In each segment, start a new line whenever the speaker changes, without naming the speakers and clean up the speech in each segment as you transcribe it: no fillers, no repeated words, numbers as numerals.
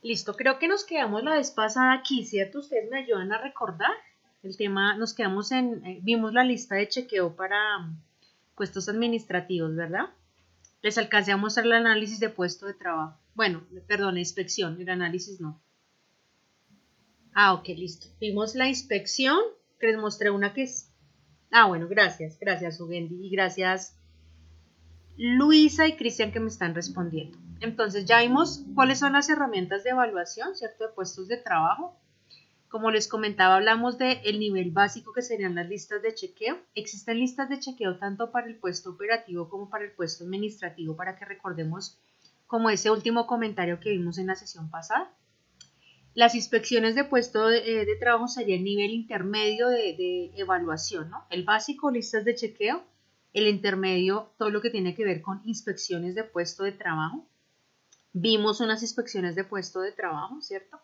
Listo, creo que nos quedamos la vez pasada aquí, ¿cierto? Ustedes me ayudan a recordar el tema, nos quedamos vimos la lista de chequeo para puestos administrativos, ¿verdad? Les alcancé a mostrar el análisis de puesto de trabajo. Bueno, perdón, inspección, el análisis no. Ah, ok, listo. Vimos la inspección, que les mostré una que es... Ah, bueno, gracias, Ugendi, y gracias Luisa y Cristian que me están respondiendo. Entonces, ya vimos cuáles son las herramientas de evaluación, ¿cierto? De puestos de trabajo. Como les comentaba, hablamos del nivel básico que serían las listas de chequeo. Existen listas de chequeo tanto para el puesto operativo como para el puesto administrativo, para que recordemos como ese último comentario que vimos en la sesión pasada. Las inspecciones de puesto de trabajo sería el nivel intermedio de evaluación, ¿no? El básico, listas de chequeo, el intermedio, todo lo que tiene que ver con inspecciones de puesto de trabajo. Vimos unas inspecciones de puesto de trabajo, ¿cierto?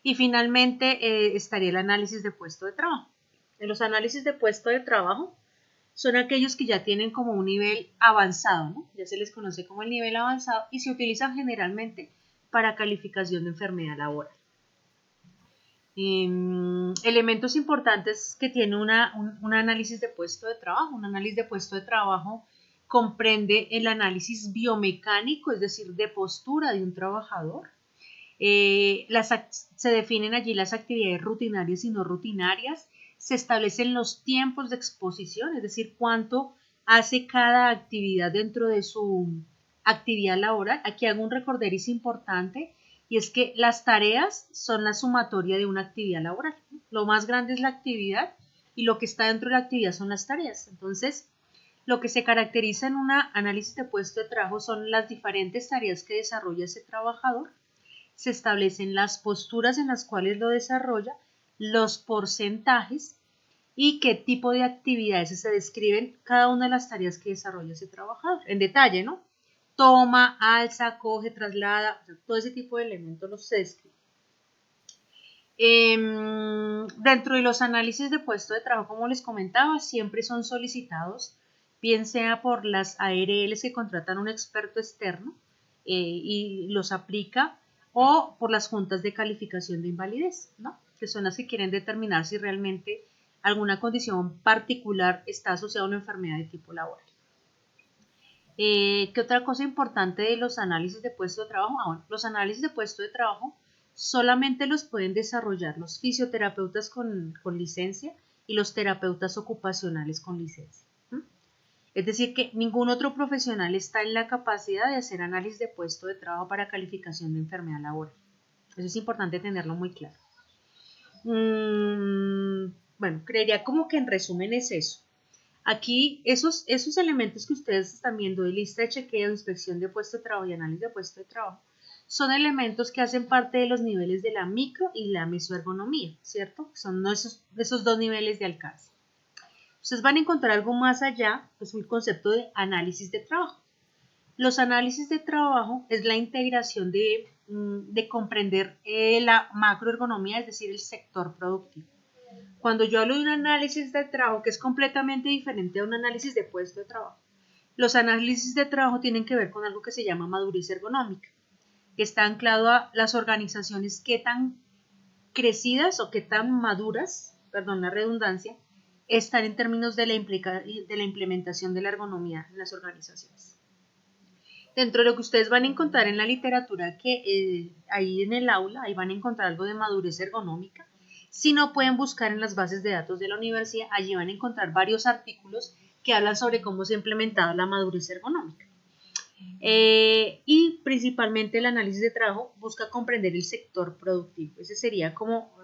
Y finalmente estaría el análisis de puesto de trabajo. En los análisis de puesto de trabajo son aquellos que ya tienen como un nivel avanzado, ¿no? Ya se les conoce como el nivel avanzado y se utilizan generalmente para calificación de enfermedad laboral. Elementos importantes que tiene un análisis de puesto de trabajo. Un análisis de puesto de trabajo comprende el análisis biomecánico, es decir, de postura de un trabajador. Se definen allí las actividades rutinarias y no rutinarias, se establecen los tiempos de exposición, es decir, cuánto hace cada actividad dentro de su actividad laboral. Aquí hago un recorderis importante y es que las tareas son la sumatoria de una actividad laboral. Lo más grande es la actividad y lo que está dentro de la actividad son las tareas. Entonces, lo que se caracteriza en un análisis de puesto de trabajo son las diferentes tareas que desarrolla ese trabajador. Se establecen las posturas en las cuales lo desarrolla, los porcentajes y qué tipo de actividades se describen cada una de las tareas que desarrolla ese trabajador. En detalle, ¿no? Toma, alza, coge, traslada, todo ese tipo de elementos los se describen. Dentro de los análisis de puesto de trabajo, como les comentaba, siempre son solicitados, bien sea por las ARLs que contratan un experto externo y los aplica, o por las juntas de calificación de invalidez, ¿no? Que son las que quieren determinar si realmente alguna condición particular está asociada a una enfermedad de tipo laboral. ¿Qué otra cosa importante de los análisis de puesto de trabajo? Bueno, los análisis de puesto de trabajo solamente los pueden desarrollar los fisioterapeutas con licencia y los terapeutas ocupacionales con licencia. Es decir, que ningún otro profesional está en la capacidad de hacer análisis de puesto de trabajo para calificación de enfermedad laboral. Eso es importante tenerlo muy claro. Bueno, creería como que en resumen es eso. Aquí, esos elementos que ustedes están viendo de lista de chequeo, inspección de puesto de trabajo y análisis de puesto de trabajo, son elementos que hacen parte de los niveles de la micro y la mesoergonomía, ¿cierto? Son esos dos niveles de alcance. Ustedes van a encontrar algo más allá, pues el concepto de análisis de trabajo. Los análisis de trabajo es la integración de comprender la macroergonomía, es decir, el sector productivo. Cuando yo hablo de un análisis de trabajo que es completamente diferente a un análisis de puesto de trabajo, los análisis de trabajo tienen que ver con algo que se llama madurez ergonómica, que está anclado a las organizaciones qué tan crecidas o qué tan maduras, perdón la redundancia, están en términos de la implementación de la ergonomía en las organizaciones. Dentro de lo que ustedes van a encontrar en la literatura que ahí en el aula, ahí van a encontrar algo de madurez ergonómica. Si no, pueden buscar en las bases de datos de la universidad, allí van a encontrar varios artículos que hablan sobre cómo se ha implementado la madurez ergonómica. Y principalmente el análisis de trabajo busca comprender el sector productivo. Ese sería como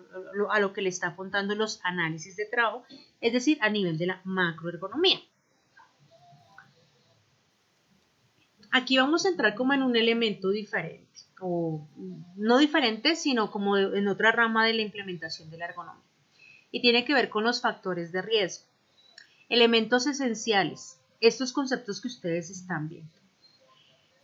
a lo que le está apuntando los análisis de trabajo, es decir, a nivel de la macroergonomía. Aquí vamos a entrar como en un elemento diferente, o no diferente, sino como en otra rama de la implementación de la ergonomía. Y tiene que ver con los factores de riesgo. Elementos esenciales, estos conceptos que ustedes están viendo.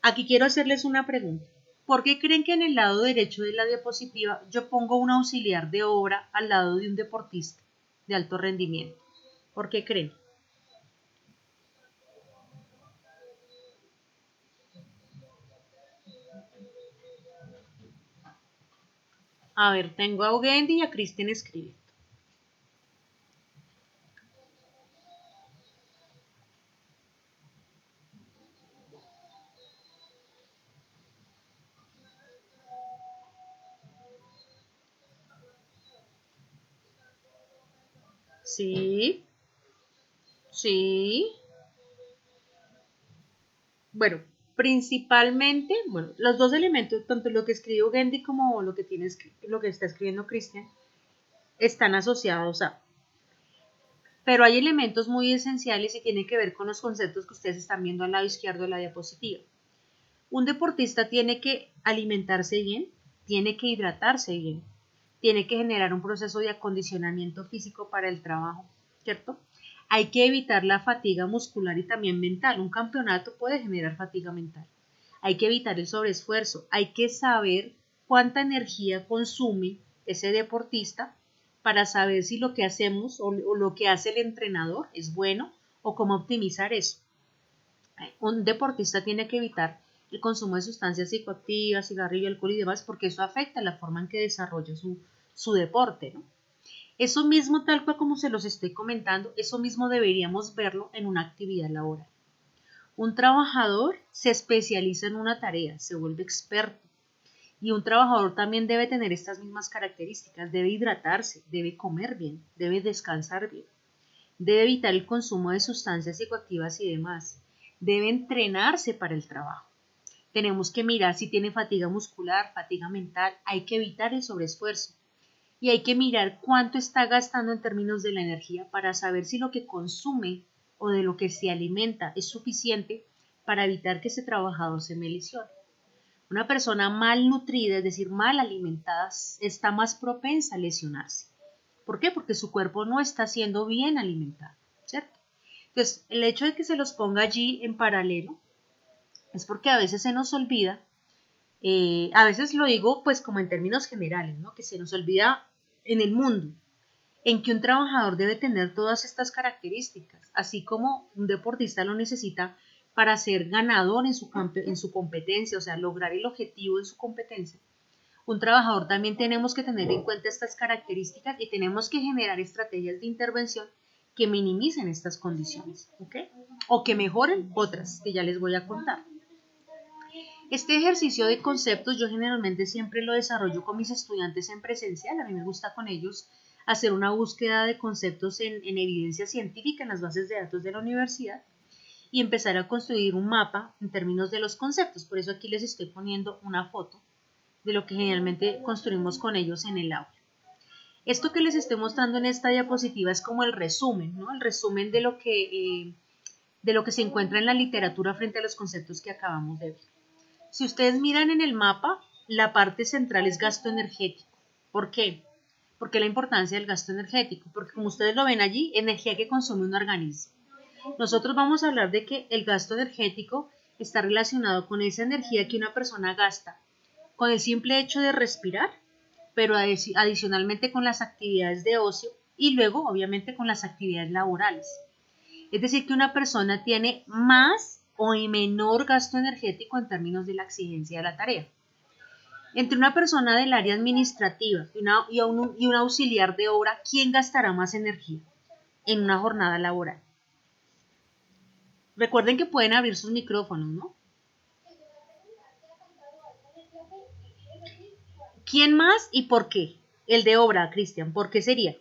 Aquí quiero hacerles una pregunta. ¿Por qué creen que en el lado derecho de la diapositiva yo pongo un auxiliar de obra al lado de un deportista de alto rendimiento? ¿Por qué creen? A ver, tengo a Ugendi y a Cristian escribiendo. Sí, sí. Bueno, principalmente, bueno, los dos elementos, tanto lo que escribió Gendy como lo que lo que está escribiendo Cristian, están asociados a. Pero hay elementos muy esenciales y tienen que ver con los conceptos que ustedes están viendo al lado izquierdo de la diapositiva. Un deportista tiene que alimentarse bien, tiene que hidratarse bien, tiene que generar un proceso de acondicionamiento físico para el trabajo, ¿cierto? Hay que evitar la fatiga muscular y también mental. Un campeonato puede generar fatiga mental. Hay que evitar el sobreesfuerzo. Hay que saber cuánta energía consume ese deportista para saber si lo que hacemos o lo que hace el entrenador es bueno o cómo optimizar eso. Un deportista tiene que evitar el consumo de sustancias psicoactivas, cigarrillo, alcohol y demás, porque eso afecta la forma en que desarrolla su deporte, ¿no? Eso mismo, tal cual como se los estoy comentando, eso mismo deberíamos verlo en una actividad laboral. Un trabajador se especializa en una tarea, se vuelve experto. Y un trabajador también debe tener estas mismas características, debe hidratarse, debe comer bien, debe descansar bien, debe evitar el consumo de sustancias psicoactivas y demás, debe entrenarse para el trabajo. Tenemos que mirar si tiene fatiga muscular, fatiga mental, hay que evitar el sobreesfuerzo y hay que mirar cuánto está gastando en términos de la energía para saber si lo que consume o de lo que se alimenta es suficiente para evitar que ese trabajador se me lesione. Una persona mal nutrida, es decir, mal alimentada, está más propensa a lesionarse. ¿Por qué? Porque su cuerpo no está siendo bien alimentado, ¿cierto? Entonces, el hecho de que se los ponga allí en paralelo es porque a veces se nos olvida, a veces lo digo pues como en términos generales, ¿no? Que se nos olvida en el mundo, en que un trabajador debe tener todas estas características, así como un deportista lo necesita para ser ganador en su competencia, o sea, lograr el objetivo de su competencia. Un trabajador también tenemos que tener en cuenta estas características y tenemos que generar estrategias de intervención que minimicen estas condiciones, ¿ok? O que mejoren otras que ya les voy a contar. Este ejercicio de conceptos yo generalmente siempre lo desarrollo con mis estudiantes en presencial. A mí me gusta con ellos hacer una búsqueda de conceptos en evidencia científica en las bases de datos de la universidad y empezar a construir un mapa en términos de los conceptos. Por eso aquí les estoy poniendo una foto de lo que generalmente construimos con ellos en el aula. Esto que les estoy mostrando en esta diapositiva es como el resumen, ¿no? El resumen de lo que se encuentra en la literatura frente a los conceptos que acabamos de ver. Si ustedes miran en el mapa, la parte central es gasto energético. ¿Por qué? Porque la importancia del gasto energético, porque como ustedes lo ven allí, energía que consume un organismo. Nosotros vamos a hablar de que el gasto energético está relacionado con esa energía que una persona gasta con el simple hecho de respirar, pero adicionalmente con las actividades de ocio y luego obviamente con las actividades laborales. Es decir, que una persona tiene más o menor gasto energético en términos de la exigencia de la tarea. Entre una persona del área administrativa y un auxiliar de obra, ¿quién gastará más energía en una jornada laboral? Recuerden que pueden abrir sus micrófonos, ¿no? ¿Quién más y por qué? El de obra, Cristian, ¿por qué sería?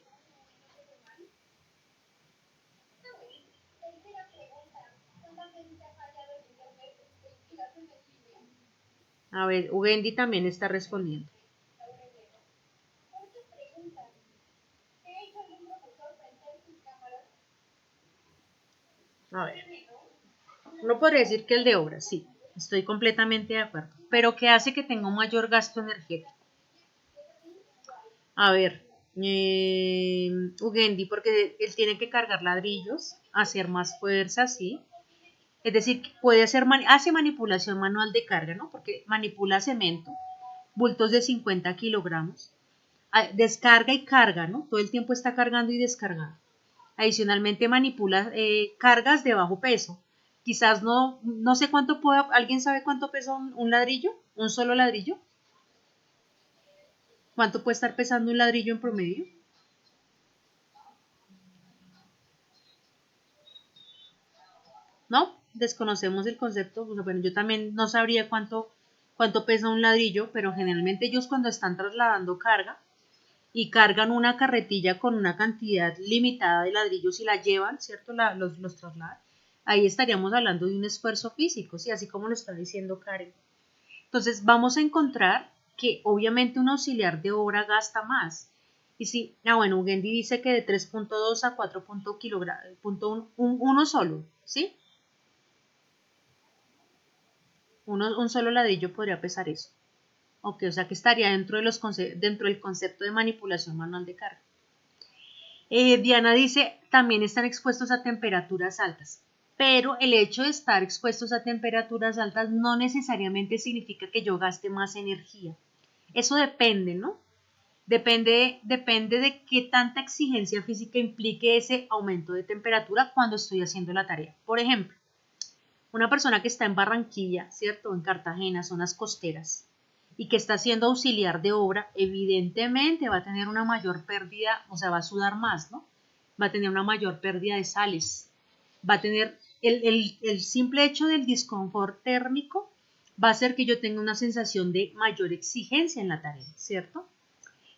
A ver, Ugendi también está respondiendo. A ver, no podría decir que el de obra, sí, estoy completamente de acuerdo, pero ¿qué hace que tenga un mayor gasto energético? A ver, Ugendi, porque él tiene que cargar ladrillos, hacer más fuerza, sí. Es decir, puede hacer, hace manipulación manual de carga, ¿no? Porque manipula cemento, bultos de 50 kilogramos, descarga y carga, ¿no? Todo el tiempo está cargando y descargando. Adicionalmente manipula cargas de bajo peso. Quizás no sé cuánto puede, ¿alguien sabe cuánto pesa un ladrillo? ¿Un solo ladrillo? ¿Cuánto puede estar pesando un ladrillo en promedio? ¿No? Desconocemos el concepto. Bueno, yo también no sabría cuánto pesa un ladrillo, pero generalmente ellos cuando están trasladando carga y cargan una carretilla con una cantidad limitada de ladrillos y la llevan, ¿cierto? Los trasladan. Ahí estaríamos hablando de un esfuerzo físico, ¿sí? Así como lo está diciendo Karen. Entonces vamos a encontrar que obviamente un auxiliar de obra gasta más. Y si, bueno, Ugendi dice que de 3.2 a 4 kilogramos, uno solo, ¿sí? Un solo ladrillo podría pesar eso. Ok, o sea que estaría dentro del concepto de manipulación manual de carga. Diana dice, también están expuestos a temperaturas altas, pero el hecho de estar expuestos a temperaturas altas no necesariamente significa que yo gaste más energía. Eso depende, ¿no? Depende de qué tanta exigencia física implique ese aumento de temperatura cuando estoy haciendo la tarea. Por ejemplo, una persona que está en Barranquilla, ¿cierto? En Cartagena, zonas costeras, y que está siendo auxiliar de obra, evidentemente va a tener una mayor pérdida, o sea, va a sudar más, ¿no? Va a tener una mayor pérdida de sales, va a tener el simple hecho del disconfort térmico, va a hacer que yo tenga una sensación de mayor exigencia en la tarea, ¿cierto?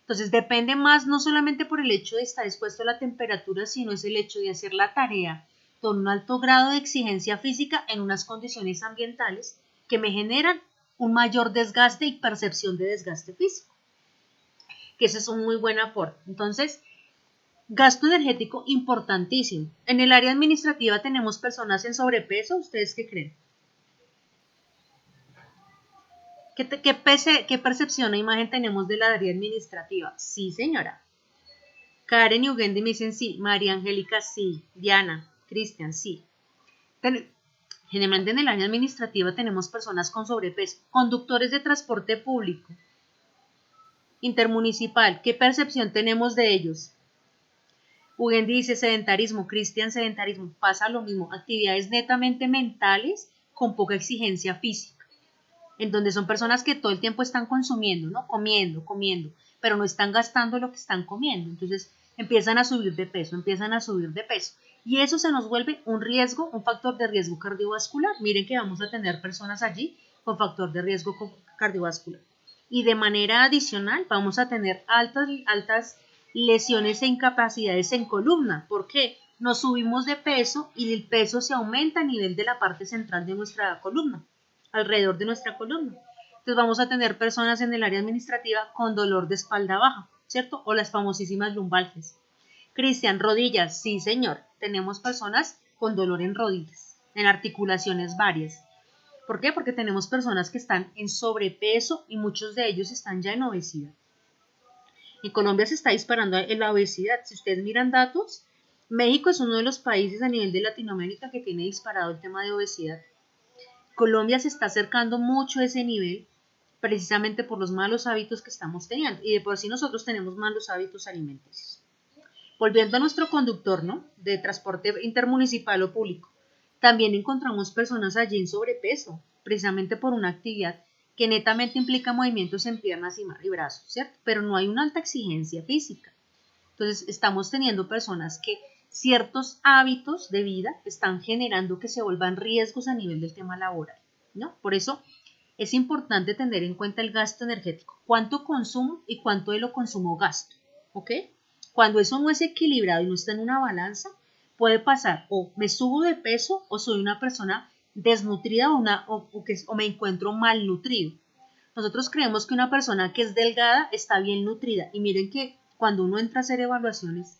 Entonces depende más no solamente por el hecho de estar expuesto a la temperatura, sino es el hecho de hacer la tarea con un alto grado de exigencia física en unas condiciones ambientales que me generan un mayor desgaste y percepción de desgaste físico, que ese es un muy buen aporte. Entonces, gasto energético importantísimo. En el área administrativa tenemos personas en sobrepeso, ¿ustedes qué creen? ¿Qué percepción o imagen tenemos de la área administrativa? Sí, señora. Karen y Ugendi me dicen sí, María Angélica sí, Diana, Cristian sí. Generalmente en el área administrativa tenemos personas con sobrepeso, conductores de transporte público, intermunicipal, ¿qué percepción tenemos de ellos? Ugendi dice sedentarismo, Cristian sedentarismo, pasa lo mismo, actividades netamente mentales con poca exigencia física, en donde son personas que todo el tiempo están consumiendo, ¿no? Comiendo, pero no están gastando lo que están comiendo, entonces empiezan a subir de peso, y eso se nos vuelve un riesgo, un factor de riesgo cardiovascular. Miren que vamos a tener personas allí con factor de riesgo cardiovascular. Y de manera adicional vamos a tener altas lesiones e incapacidades en columna. ¿Por qué? Nos subimos de peso y el peso se aumenta a nivel de la parte central de nuestra columna, alrededor de nuestra columna. Entonces vamos a tener personas en el área administrativa con dolor de espalda baja, ¿cierto? O las famosísimas lumbalgias. Cristian, rodillas, sí señor, tenemos personas con dolor en rodillas, en articulaciones varias. ¿Por qué? Porque tenemos personas que están en sobrepeso y muchos de ellos están ya en obesidad. En Colombia se está disparando en la obesidad. Si ustedes miran datos, México es uno de los países a nivel de Latinoamérica que tiene disparado el tema de obesidad. Colombia se está acercando mucho a ese nivel precisamente por los malos hábitos que estamos teniendo y de por sí nosotros tenemos malos hábitos alimenticios. Volviendo a nuestro conductor, ¿no? De transporte intermunicipal o público, también encontramos personas allí en sobrepeso, precisamente por una actividad que netamente implica movimientos en piernas y brazos, ¿cierto? Pero no hay una alta exigencia física. Entonces, estamos teniendo personas que ciertos hábitos de vida están generando que se vuelvan riesgos a nivel del tema laboral, ¿no? Por eso es importante tener en cuenta el gasto energético, cuánto consumo y cuánto de lo consumo gasto, ¿ok? Cuando eso no es equilibrado y no está en una balanza, puede pasar o me subo de peso o soy una persona desnutrida o me encuentro malnutrido. Nosotros creemos que una persona que es delgada está bien nutrida y miren que cuando uno entra a hacer evaluaciones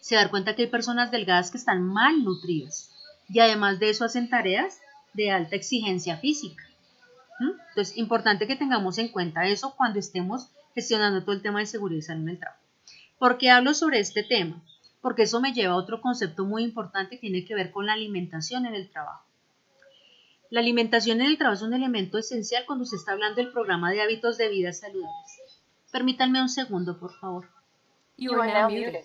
se da cuenta que hay personas delgadas que están mal nutridas y además de eso hacen tareas de alta exigencia física. Entonces, importante que tengamos en cuenta eso cuando estemos gestionando todo el tema de seguridad y salud en el trabajo. ¿Por qué hablo sobre este tema? Porque eso me lleva a otro concepto muy importante que tiene que ver con la alimentación en el trabajo. La alimentación en el trabajo es un elemento esencial cuando se está hablando del programa de hábitos de vida saludables. Permítanme un segundo, por favor.
You are now muted.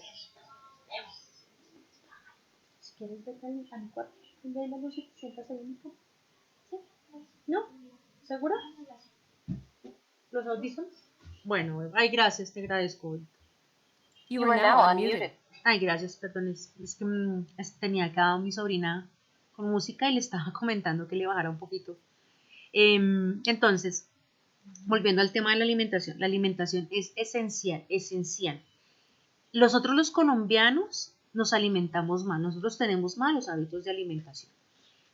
Si quieres vete a mi cuarto, ve la luz y te sientas ahí mismo. ¿Sí? ¿No? ¿Segura? ¿Los audífonos? Bueno, ay, gracias, te agradezco.
You are now unmuted.
Ay, gracias, perdón, es que tenía acá a mi sobrina con música y le estaba comentando que le bajara un poquito. Entonces, volviendo al tema de la alimentación es esencial, esencial. Nosotros los colombianos nos alimentamos mal, nosotros tenemos malos hábitos de alimentación.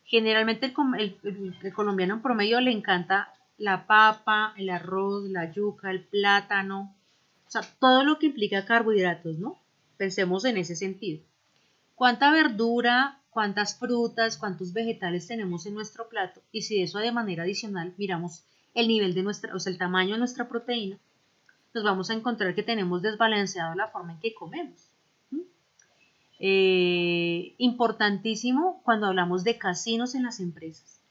Generalmente el colombiano en promedio le encanta la papa, el arroz, la yuca, el plátano, o sea, todo lo que implica carbohidratos, ¿no? Pensemos en ese sentido. ¿Cuánta verdura, cuántas frutas, cuántos vegetales tenemos en nuestro plato? Y si de eso de manera adicional miramos el nivel de nuestra, o sea, el tamaño de nuestra proteína, nos vamos a encontrar que tenemos desbalanceado la forma en que comemos. Importantísimo cuando hablamos de casinos en las empresas.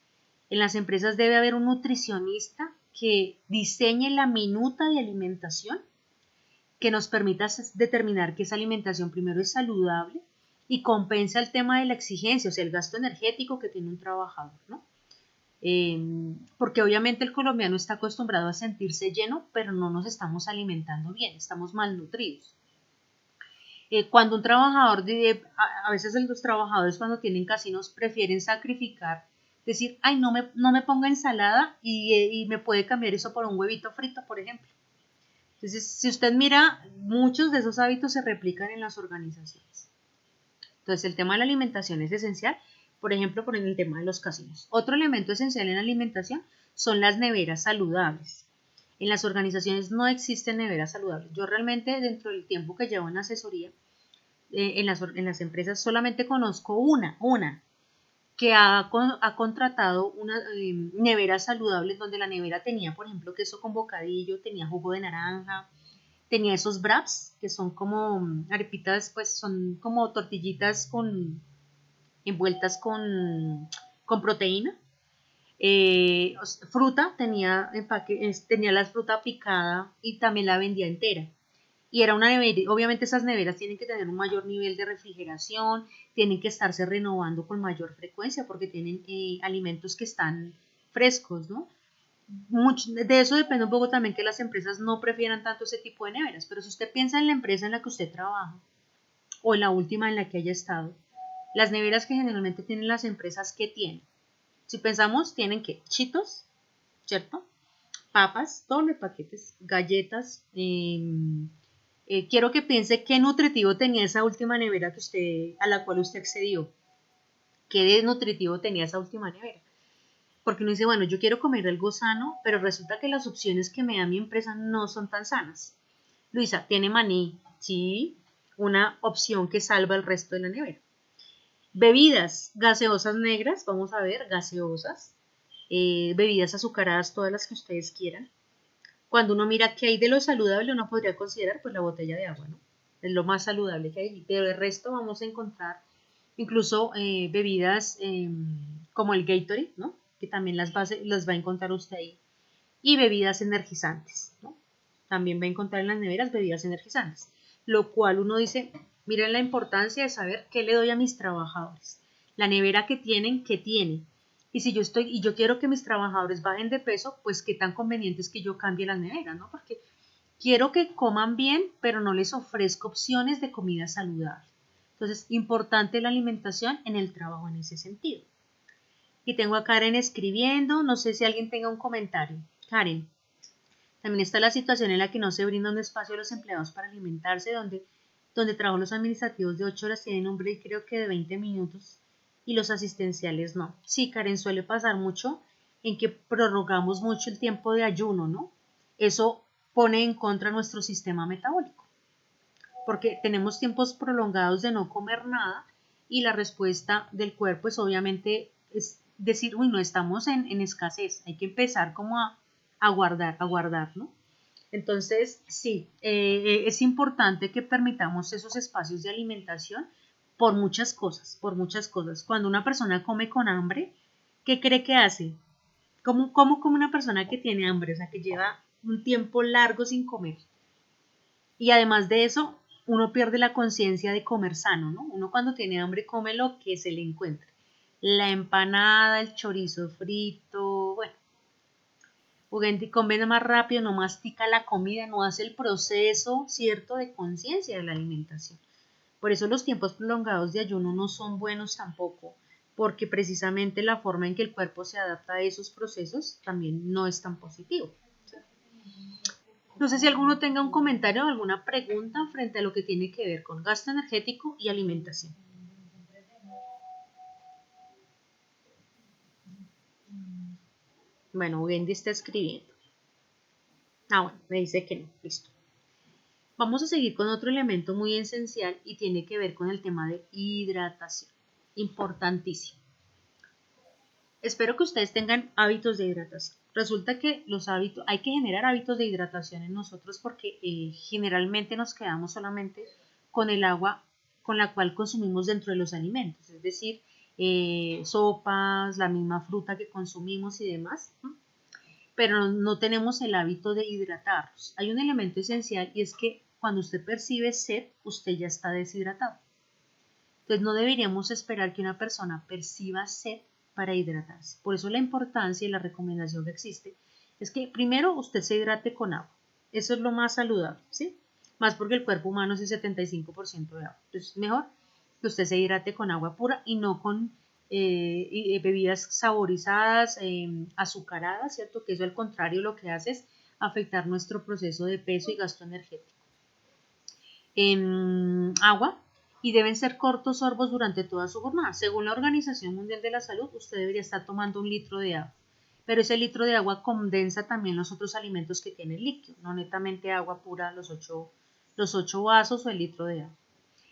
En las empresas debe haber un nutricionista que diseñe la minuta de alimentación que nos permita determinar que esa alimentación primero es saludable y compensa el tema de la exigencia, o sea, el gasto energético que tiene un trabajador, ¿no? Porque obviamente el colombiano está acostumbrado a sentirse lleno, pero no nos estamos alimentando bien, estamos malnutridos. Cuando un trabajador, a veces los trabajadores cuando tienen casinos prefieren sacrificar, decir, ay, no me ponga ensalada y me puede cambiar eso por un huevito frito, por ejemplo. Entonces, si usted mira, muchos de esos hábitos se replican en las organizaciones. Entonces, el tema de la alimentación es esencial, por ejemplo, por el tema de los casinos. Otro elemento esencial en la alimentación son las neveras saludables. En las organizaciones no existen neveras saludables. Yo realmente, dentro del tiempo que llevo en asesoría, en las empresas solamente conozco una que ha contratado una nevera saludable donde la nevera tenía, por ejemplo, queso con bocadillo, tenía jugo de naranja, tenía esos wraps que son como arepitas, pues son como tortillitas envueltas con proteína. Fruta, tenía la fruta picada y también la vendía entera. Y era una nevera, obviamente esas neveras tienen que tener un mayor nivel de refrigeración, tienen que estarse renovando con mayor frecuencia porque tienen alimentos que están frescos, ¿no? De eso depende un poco también que las empresas no prefieran tanto ese tipo de neveras, pero si usted piensa en la empresa en la que usted trabaja o en la última en la que haya estado, las neveras que generalmente tienen las empresas, ¿qué tienen? Si pensamos, tienen que chitos, ¿cierto? Papas, todos los paquetes, galletas, quiero que piense qué nutritivo tenía esa última nevera a la cual usted accedió. ¿Qué de nutritivo tenía esa última nevera? Porque uno dice, bueno, yo quiero comer algo sano, pero resulta que las opciones que me da mi empresa no son tan sanas. Luisa, tiene maní, sí, una opción que salva el resto de la nevera. Bebidas, gaseosas negras, vamos a ver, gaseosas, bebidas azucaradas, todas las que ustedes quieran. Cuando uno mira qué hay de lo saludable, uno podría considerar pues la botella de agua, ¿no? Es lo más saludable que hay. Pero el resto vamos a encontrar incluso bebidas como el Gatorade, ¿no? Que también las va a encontrar usted ahí. Y bebidas energizantes, ¿no? También va a encontrar en las neveras bebidas energizantes. Lo cual uno dice, miren la importancia de saber qué le doy a mis trabajadores. La nevera que tienen, ¿qué tiene? Y si yo quiero que mis trabajadores bajen de peso, pues qué tan conveniente es que yo cambie las neveras, ¿no? Porque quiero que coman bien, pero no les ofrezco opciones de comida saludable. Entonces, importante la alimentación en el trabajo en ese sentido. Y tengo a Karen escribiendo, no sé si alguien tenga un comentario. Karen, también está la situación en la que no se brinda un espacio a los empleados para alimentarse, donde trabajan los administrativos de 8 horas tienen un break creo que de 20 minutos y los asistenciales no. Sí, Karen, suele pasar mucho en que prorrogamos mucho el tiempo de ayuno, ¿no? Eso pone en contra nuestro sistema metabólico, porque tenemos tiempos prolongados de no comer nada y la respuesta del cuerpo es obviamente es decir, uy, no estamos en escasez, hay que empezar como a guardar, ¿no? Entonces, sí, es importante que permitamos esos espacios de alimentación por muchas cosas, por muchas cosas. Cuando una persona come con hambre, ¿qué cree que hace? ¿Cómo come una persona que tiene hambre? O sea, que lleva un tiempo largo sin comer. Y además de eso, uno pierde la conciencia de comer sano, ¿no? Uno cuando tiene hambre come lo que se le encuentra. La empanada, el chorizo frito, bueno. Ugendi come más rápido, no mastica la comida, no hace el proceso, ¿cierto?, de conciencia de la alimentación. Por eso los tiempos prolongados de ayuno no son buenos tampoco, porque precisamente la forma en que el cuerpo se adapta a esos procesos también no es tan positivo. No sé si alguno tenga un comentario o alguna pregunta frente a lo que tiene que ver con gasto energético y alimentación. Bueno, Wendy está escribiendo. Bueno, me dice que no, listo. Vamos a seguir con otro elemento muy esencial y tiene que ver con el tema de hidratación. Importantísimo. Espero que ustedes tengan hábitos de hidratación. Resulta que hay que generar hábitos de hidratación en nosotros porque generalmente nos quedamos solamente con el agua con la cual consumimos dentro de los alimentos, es decir, sopas, la misma fruta que consumimos y demás, ¿no? Pero no tenemos el hábito de hidratarnos. Hay un elemento esencial y es que cuando usted percibe sed, usted ya está deshidratado. Entonces no deberíamos esperar que una persona perciba sed para hidratarse. Por eso la importancia y la recomendación que existe es que primero usted se hidrate con agua. Eso es lo más saludable, ¿sí? Más porque el cuerpo humano es el 75% de agua. Entonces mejor que usted se hidrate con agua pura y no con bebidas saborizadas, azucaradas, ¿cierto? Que eso al contrario lo que hace es afectar nuestro proceso de peso y gasto energético. Agua, y deben ser cortos sorbos durante toda su jornada. Según la Organización Mundial de la Salud, usted debería estar tomando 1 litro de agua, pero ese litro de agua condensa también los otros alimentos que tienen líquido, no netamente agua pura, los 8 vasos o el litro de agua.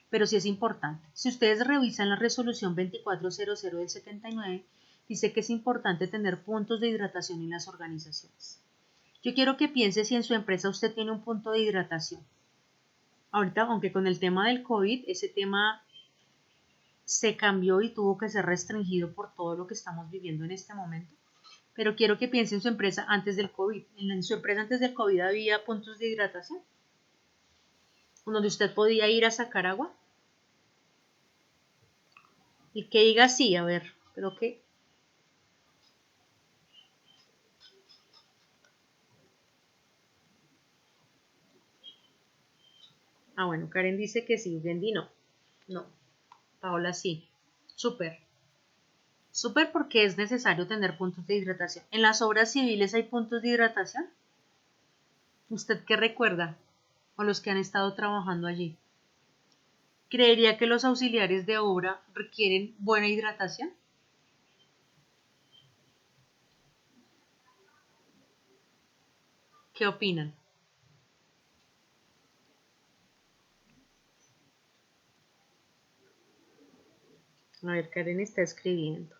Pero sí es importante. Si ustedes revisan la resolución 2400 del 79, dice que es importante tener puntos de hidratación en las organizaciones. Yo quiero que piense si en su empresa usted tiene un punto de hidratación. Ahorita, aunque con el tema del COVID, ese tema se cambió y tuvo que ser restringido por todo lo que estamos viviendo en este momento. Pero quiero que piense en su empresa antes del COVID. En su empresa antes del COVID había puntos de hidratación, donde usted podía ir a sacar agua. Y que diga sí, a ver, pero que... bueno, Karen dice que sí, Wendy no. No, Paola sí. Súper. Súper porque es necesario tener puntos de hidratación. ¿En las obras civiles hay puntos de hidratación? ¿Usted qué recuerda? O los que han estado trabajando allí. ¿Creería que los auxiliares de obra requieren buena hidratación? ¿Qué opinan? A ver, Karen está escribiendo.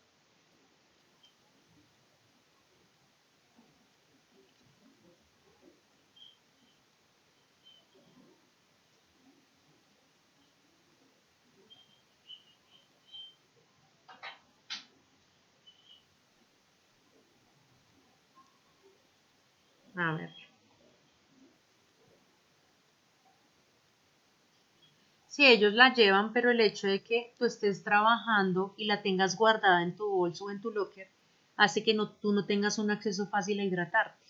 A ver. Sí, ellos la llevan, pero el hecho de que tú estés trabajando y la tengas guardada en tu bolso o en tu locker hace que tú no tengas un acceso fácil a hidratarte,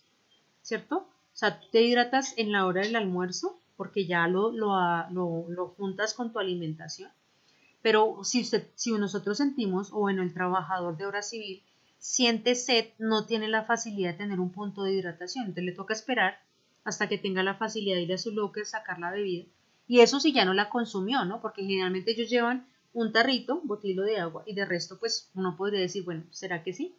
¿cierto? O sea, tú te hidratas en la hora del almuerzo porque ya lo juntas con tu alimentación. Pero si nosotros sentimos, o bueno, el trabajador de obra civil siente sed, no tiene la facilidad de tener un punto de hidratación, entonces le toca esperar hasta que tenga la facilidad de ir a su locker, sacar la bebida, y eso si ya no la consumió, ¿no? Porque generalmente ellos llevan un tarrito, botillo de agua, y de resto, pues uno podría decir, bueno, ¿será que sí?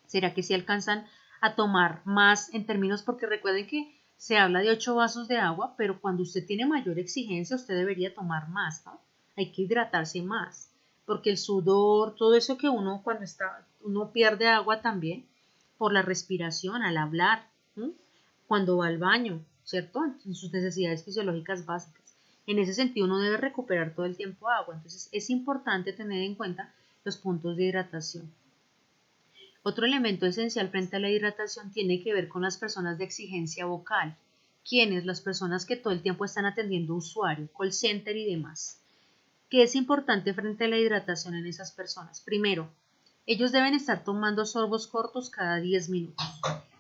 ¿Será que sí alcanzan a tomar más en términos? Porque recuerden que se habla de 8 vasos de agua, pero cuando usted tiene mayor exigencia, usted debería tomar más, ¿no? Hay que hidratarse más, porque el sudor, todo eso que uno pierde agua también por la respiración, al hablar, ¿no? Cuando va al baño, ¿cierto? En sus necesidades fisiológicas básicas. En ese sentido, uno debe recuperar todo el tiempo agua. Entonces, es importante tener en cuenta los puntos de hidratación. Otro elemento esencial frente a la hidratación tiene que ver con las personas de exigencia vocal. ¿Quiénes? Las personas que todo el tiempo están atendiendo usuario, call center y demás. ¿Qué es importante frente a la hidratación en esas personas? Primero, ellos deben estar tomando sorbos cortos cada 10 minutos.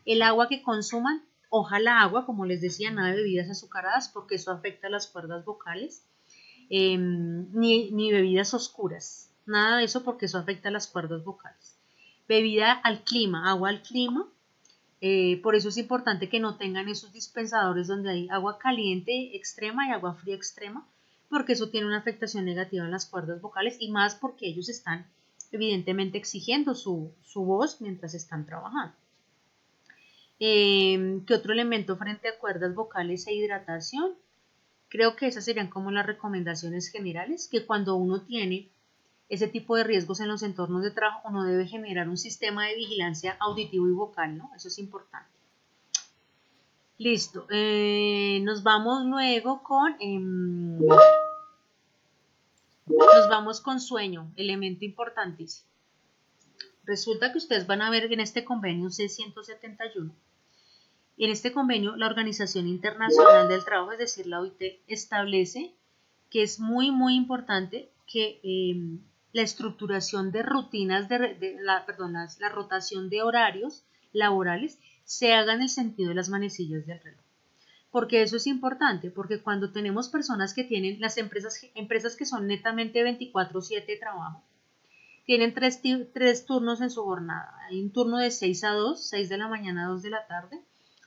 El agua que consuman, ojalá agua, como les decía, nada de bebidas azucaradas porque eso afecta a las cuerdas vocales, ni bebidas oscuras, nada de eso porque eso afecta a las cuerdas vocales. Bebida al clima, agua al clima, por eso es importante que no tengan esos dispensadores donde hay agua caliente extrema y agua fría extrema, porque eso tiene una afectación negativa en las cuerdas vocales y más porque ellos están evidentemente exigiendo su voz mientras están trabajando. ¿Qué otro elemento frente a cuerdas vocales e hidratación? Creo que esas serían como las recomendaciones generales, que cuando uno tiene ese tipo de riesgos en los entornos de trabajo, uno debe generar un sistema de vigilancia auditivo y vocal, ¿no? Eso es importante. Listo. Nos vamos luego con sueño, elemento importantísimo. Resulta que ustedes van a ver en este convenio C-171. En este convenio, la Organización Internacional del Trabajo, es decir, la OIT, establece que es muy, muy importante que la estructuración de rutinas, la rotación de horarios laborales se haga en el sentido de las manecillas del reloj. Porque eso es importante, porque cuando tenemos personas que tienen, las empresas que son netamente 24/7 de trabajo, tienen tres turnos en su jornada. Hay un turno de 6 a 2, 6 de la mañana a 2 de la tarde,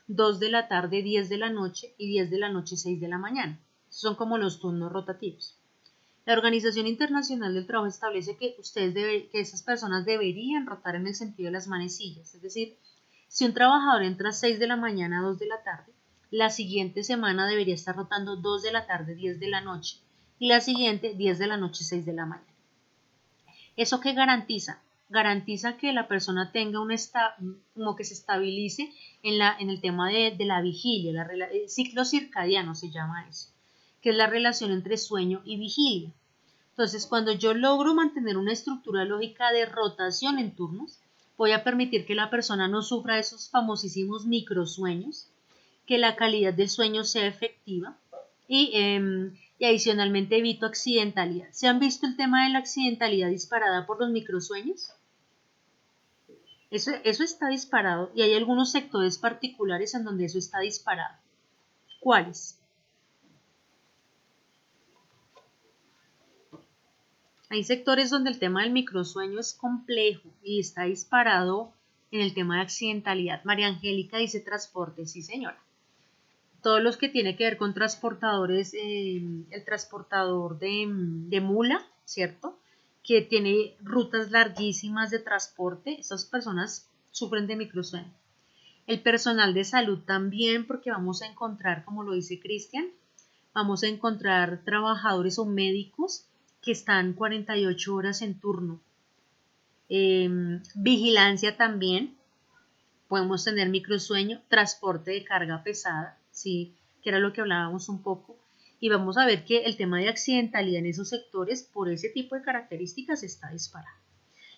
2 de la tarde, 10 de la noche y 10 de la noche, 6 de la mañana. Son como los turnos rotativos. La Organización Internacional del Trabajo establece que que esas personas deberían rotar en el sentido de las manecillas. Es decir, si un trabajador entra a 6 de la mañana a 2 de la tarde, la siguiente semana debería estar rotando 2 de la tarde, 10 de la noche y la siguiente 10 de la noche, 6 de la mañana. ¿Eso qué garantiza? Garantiza que la persona tenga como que se estabilice en el tema de la vigilia, el ciclo circadiano se llama eso, que es la relación entre sueño y vigilia. Entonces, cuando yo logro mantener una estructura lógica de rotación en turnos, voy a permitir que la persona no sufra esos famosísimos microsueños, que la calidad del sueño sea efectiva y adicionalmente evito accidentalidad. ¿Se han visto el tema de la accidentalidad disparada por los microsueños? Eso está disparado y hay algunos sectores particulares en donde eso está disparado. ¿Cuáles? Hay sectores donde el tema del microsueño es complejo y está disparado en el tema de accidentalidad. María Angélica dice transporte, sí señora. Todos los que tiene que ver con transportadores, el transportador de mula, ¿cierto? Que tiene rutas larguísimas de transporte, esas personas sufren de microsueño. El personal de salud también, porque vamos a encontrar, como lo dice Cristian, vamos a encontrar trabajadores o médicos que están 48 horas en turno. Vigilancia también, podemos tener microsueño, transporte de carga pesada, ¿sí? Que era lo que hablábamos un poco, y vamos a ver que el tema de accidentalidad en esos sectores por ese tipo de características está disparado.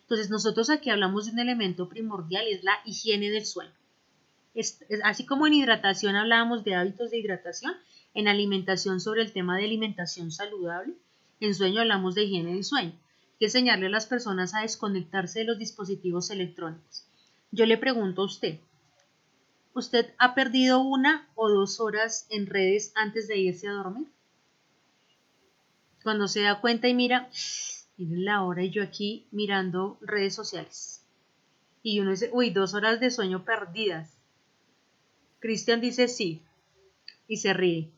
Entonces nosotros aquí hablamos de un elemento primordial y es la higiene del sueño. Así como en hidratación hablábamos de hábitos de hidratación, en alimentación sobre el tema de alimentación saludable, en sueño hablamos de higiene del sueño. Hay que enseñarle a las personas a desconectarse de los dispositivos electrónicos. Yo le pregunto a ¿usted ha perdido 1 o 2 horas en redes antes de irse a dormir? Cuando se da cuenta y mira, miren la hora y yo aquí mirando redes sociales. Y uno dice, uy, 2 horas de sueño perdidas. Cristian dice sí y se ríe.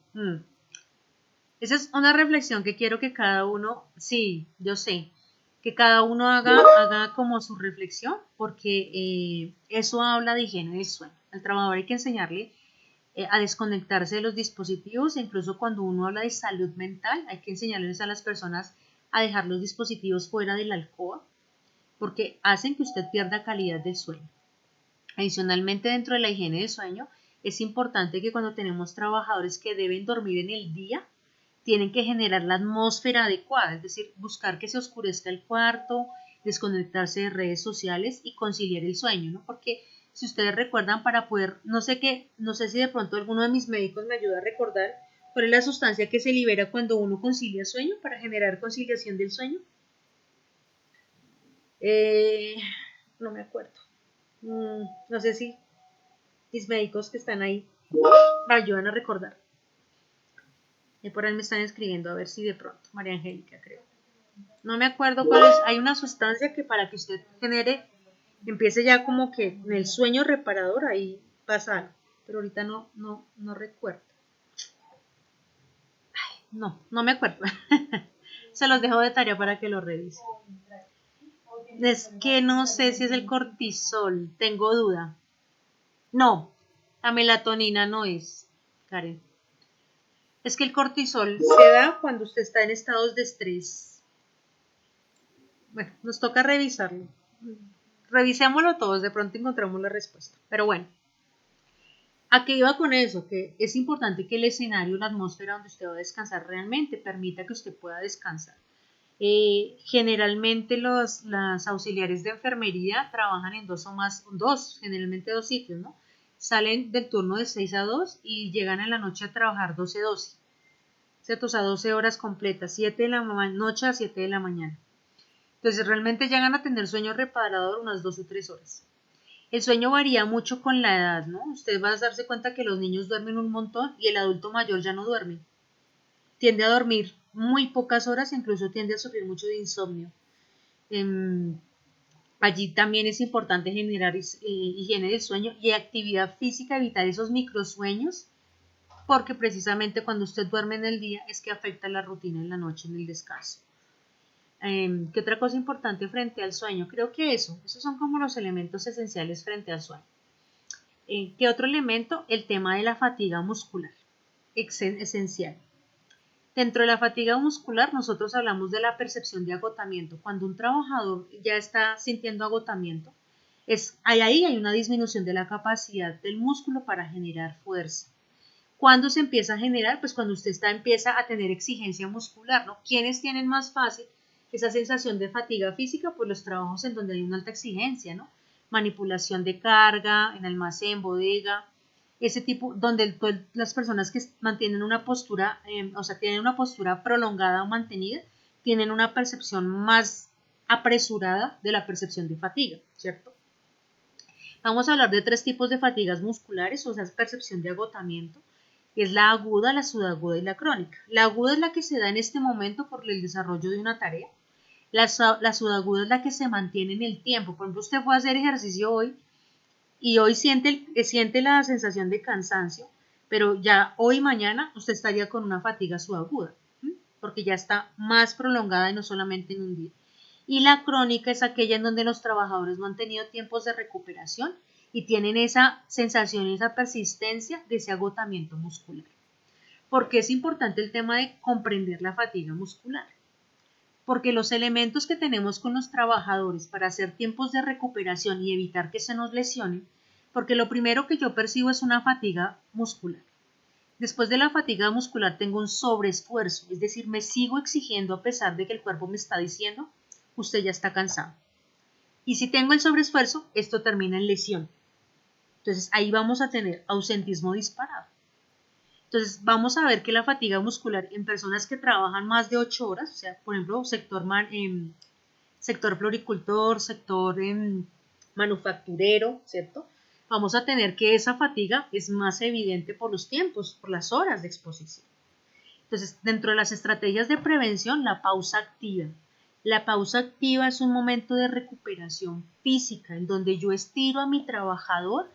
Esa es una reflexión que quiero que cada uno, sí, yo sé, que cada uno haga como su reflexión, porque eso habla de higiene del sueño. Al trabajador hay que enseñarle a desconectarse de los dispositivos, e incluso cuando uno habla de salud mental, hay que enseñarles a las personas a dejar los dispositivos fuera de la alcoba, porque hacen que usted pierda calidad del sueño. Adicionalmente, dentro de la higiene del sueño, es importante que cuando tenemos trabajadores que deben dormir en el día, tienen que generar la atmósfera adecuada, es decir, buscar que se oscurezca el cuarto, desconectarse de redes sociales y conciliar el sueño, ¿no? Porque si ustedes recuerdan, para poder, no sé si de pronto alguno de mis médicos me ayuda a recordar cuál es la sustancia que se libera cuando uno concilia el sueño para generar conciliación del sueño. No me acuerdo. No sé si mis médicos que están ahí me ayudan a recordar. Y por ahí me están escribiendo a ver si de pronto, María Angélica creo. No me acuerdo cuál es, hay una sustancia que para que usted empiece ya como que en el sueño reparador, ahí pasa algo, pero ahorita no recuerdo. Ay, no me acuerdo. Se los dejo de tarea para que lo revisen. Es que no sé si es el cortisol, tengo duda. No, la melatonina no es, Karen. Es que el cortisol se da cuando usted está en estados de estrés. Bueno, nos toca revisarlo. Revisémoslo todos, de pronto encontramos la respuesta. Pero bueno, ¿a qué iba con eso? Que es importante que el escenario, la atmósfera donde usted va a descansar realmente permita que usted pueda descansar. Generalmente las auxiliares de enfermería trabajan en generalmente dos sitios, ¿no? Salen del turno de 6 a 2 y llegan en la noche a trabajar 12-12, ¿cierto? O sea, 12 horas completas, 7 de la noche a 7 de la mañana. Entonces realmente llegan a tener sueño reparador unas 2 o 3 horas. El sueño varía mucho con la edad, ¿no? Usted va a darse cuenta que los niños duermen un montón y el adulto mayor ya no duerme. Tiende a dormir muy pocas horas, incluso tiende a sufrir mucho de insomnio. Allí también es importante generar higiene del sueño y actividad física, evitar esos microsueños, porque precisamente cuando usted duerme en el día es que afecta la rutina en la noche, en el descanso. ¿Qué otra cosa importante frente al sueño? Creo que esos son como los elementos esenciales frente al sueño. ¿Qué otro elemento? El tema de la fatiga muscular, esencial. Dentro de la fatiga muscular, nosotros hablamos de la percepción de agotamiento. Cuando un trabajador ya está sintiendo agotamiento, ahí hay una disminución de la capacidad del músculo para generar fuerza. ¿Cuándo se empieza a generar? Pues cuando usted empieza a tener exigencia muscular, ¿no? ¿Quiénes tienen más fácil esa sensación de fatiga física? Pues los trabajos en donde hay una alta exigencia, ¿no? Manipulación de carga, en almacén, bodega, ese tipo, donde las personas que mantienen una postura, o sea, tienen una postura prolongada o mantenida, tienen una percepción más apresurada de la percepción de fatiga, ¿cierto? Vamos a hablar de 3 tipos de fatigas musculares, o sea, es percepción de agotamiento. Es la aguda, la subaguda y la crónica. La aguda es la que se da en este momento por el desarrollo de una tarea. La subaguda es la que se mantiene en el tiempo. Por ejemplo, usted fue a hacer ejercicio hoy y hoy siente la sensación de cansancio, pero ya hoy y mañana usted estaría con una fatiga subaguda, porque ya está más prolongada y no solamente en un día. Y la crónica es aquella en donde los trabajadores no han tenido tiempos de recuperación y tienen esa sensación y esa persistencia de ese agotamiento muscular. ¿Por qué es importante el tema de comprender la fatiga muscular? Porque los elementos que tenemos con los trabajadores para hacer tiempos de recuperación y evitar que se nos lesionen, porque lo primero que yo percibo es una fatiga muscular. Después de la fatiga muscular tengo un sobreesfuerzo, es decir, me sigo exigiendo a pesar de que el cuerpo me está diciendo, usted ya está cansado. Y si tengo el sobreesfuerzo, esto termina en lesión. Entonces ahí vamos a tener ausentismo disparado. Entonces vamos a ver que la fatiga muscular en personas que trabajan más de 8 horas, o sea, por ejemplo, sector floricultor, sector manufacturero, ¿cierto? Vamos a tener que esa fatiga es más evidente por los tiempos, por las horas de exposición. Entonces, dentro de las estrategias de prevención, la pausa activa. La pausa activa es un momento de recuperación física en donde yo estiro a mi trabajador.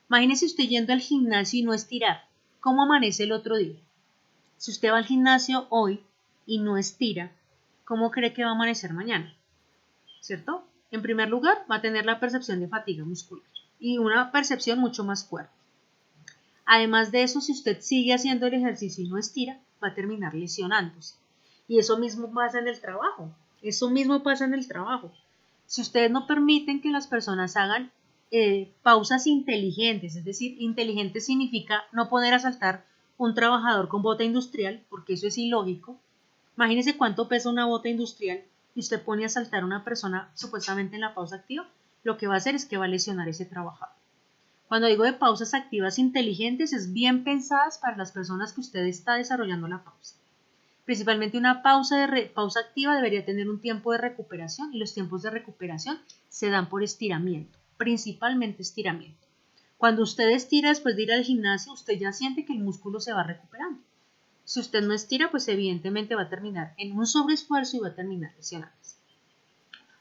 Imagínese usted yendo al gimnasio y no estirar. ¿Cómo amanece el otro día? Si usted va al gimnasio hoy y no estira, ¿cómo cree que va a amanecer mañana? ¿Cierto? En primer lugar, va a tener la percepción de fatiga muscular y una percepción mucho más fuerte. Además de eso, si usted sigue haciendo el ejercicio y no estira, va a terminar lesionándose. Y eso mismo pasa en el trabajo. Eso mismo pasa en el trabajo. Si ustedes no permiten que las personas hagan pausas inteligentes, es decir, inteligente significa no poner a saltar un trabajador con bota industrial, porque eso es ilógico. Imagínese cuánto pesa una bota industrial y usted pone a saltar a una persona supuestamente en la pausa activa, lo que va a hacer es que va a lesionar a ese trabajador. Cuando digo de pausas activas inteligentes, es bien pensadas para las personas que usted está desarrollando la pausa. Principalmente una pausa activa debería tener un tiempo de recuperación y los tiempos de recuperación se dan por estiramiento, principalmente estiramiento. Cuando usted estira después de ir al gimnasio, usted ya siente que el músculo se va recuperando. Si usted no estira, pues evidentemente va a terminar en un sobreesfuerzo y va a terminar lesionándose.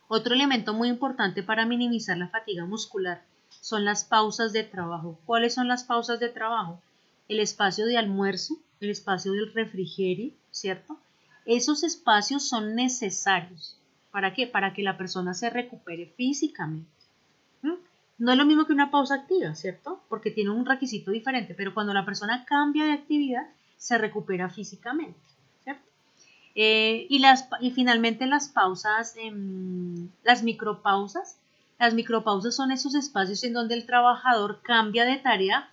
Otro elemento muy importante para minimizar la fatiga muscular son las pausas de trabajo. ¿Cuáles son las pausas de trabajo? El espacio de almuerzo, el espacio del refrigerio, ¿cierto? Esos espacios son necesarios. ¿Para qué? Para que la persona se recupere físicamente. No es lo mismo que una pausa activa, ¿cierto? Porque tiene un requisito diferente, pero cuando la persona cambia de actividad, se recupera físicamente, ¿cierto? Y finalmente las pausas, las micropausas. Las micropausas son esos espacios en donde el trabajador cambia de tarea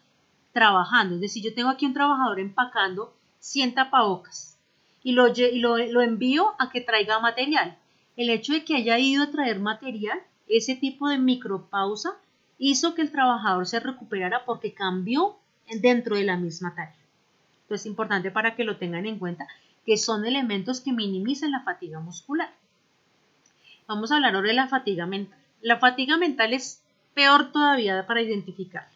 trabajando. Es decir, yo tengo aquí un trabajador empacando 100 tapabocas y lo envío a que traiga material. El hecho de que haya ido a traer material, ese tipo de micropausa, hizo que el trabajador se recuperara porque cambió dentro de la misma tarea. Entonces es importante para que lo tengan en cuenta, que son elementos que minimizan la fatiga muscular. Vamos a hablar ahora de la fatiga mental. La fatiga mental es peor todavía para identificar.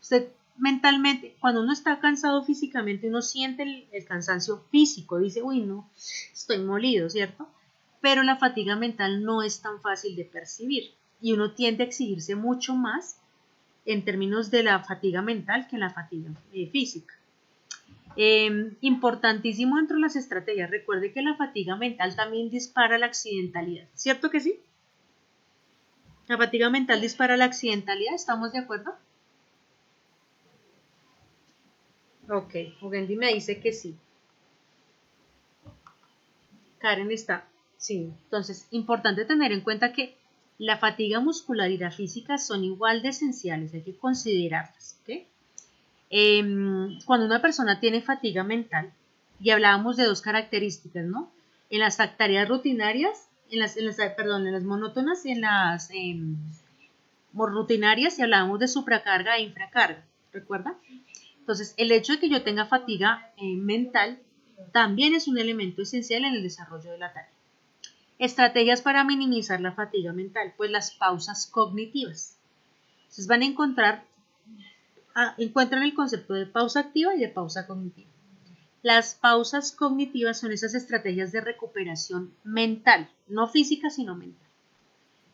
Usted mentalmente, cuando uno está cansado físicamente, uno siente el cansancio físico, dice, uy, no, estoy molido, ¿cierto? Pero la fatiga mental no es tan fácil de percibir y uno tiende a exigirse mucho más en términos de la fatiga mental que en la fatiga física. Importantísimo dentro de las estrategias, recuerde que la fatiga mental también dispara la accidentalidad, ¿cierto que sí? La fatiga mental dispara la accidentalidad, ¿estamos de acuerdo? Ok, Ugendi me dice que sí. Karen está, sí. Entonces, importante tener en cuenta que la fatiga muscular y la física son igual de esenciales, hay que considerarlas, ¿ok? Cuando una persona tiene fatiga mental, y hablábamos de dos características, ¿no? En las tareas rutinarias, en las monótonas y en las rutinarias, y hablábamos de supracarga e infracarga, ¿recuerda? Entonces, el hecho de que yo tenga fatiga mental también es un elemento esencial en el desarrollo de la tarea. Estrategias para minimizar la fatiga mental, pues las pausas cognitivas. Entonces van a encuentran el concepto de pausa activa y de pausa cognitiva. Las pausas cognitivas son esas estrategias de recuperación mental, no física, sino mental.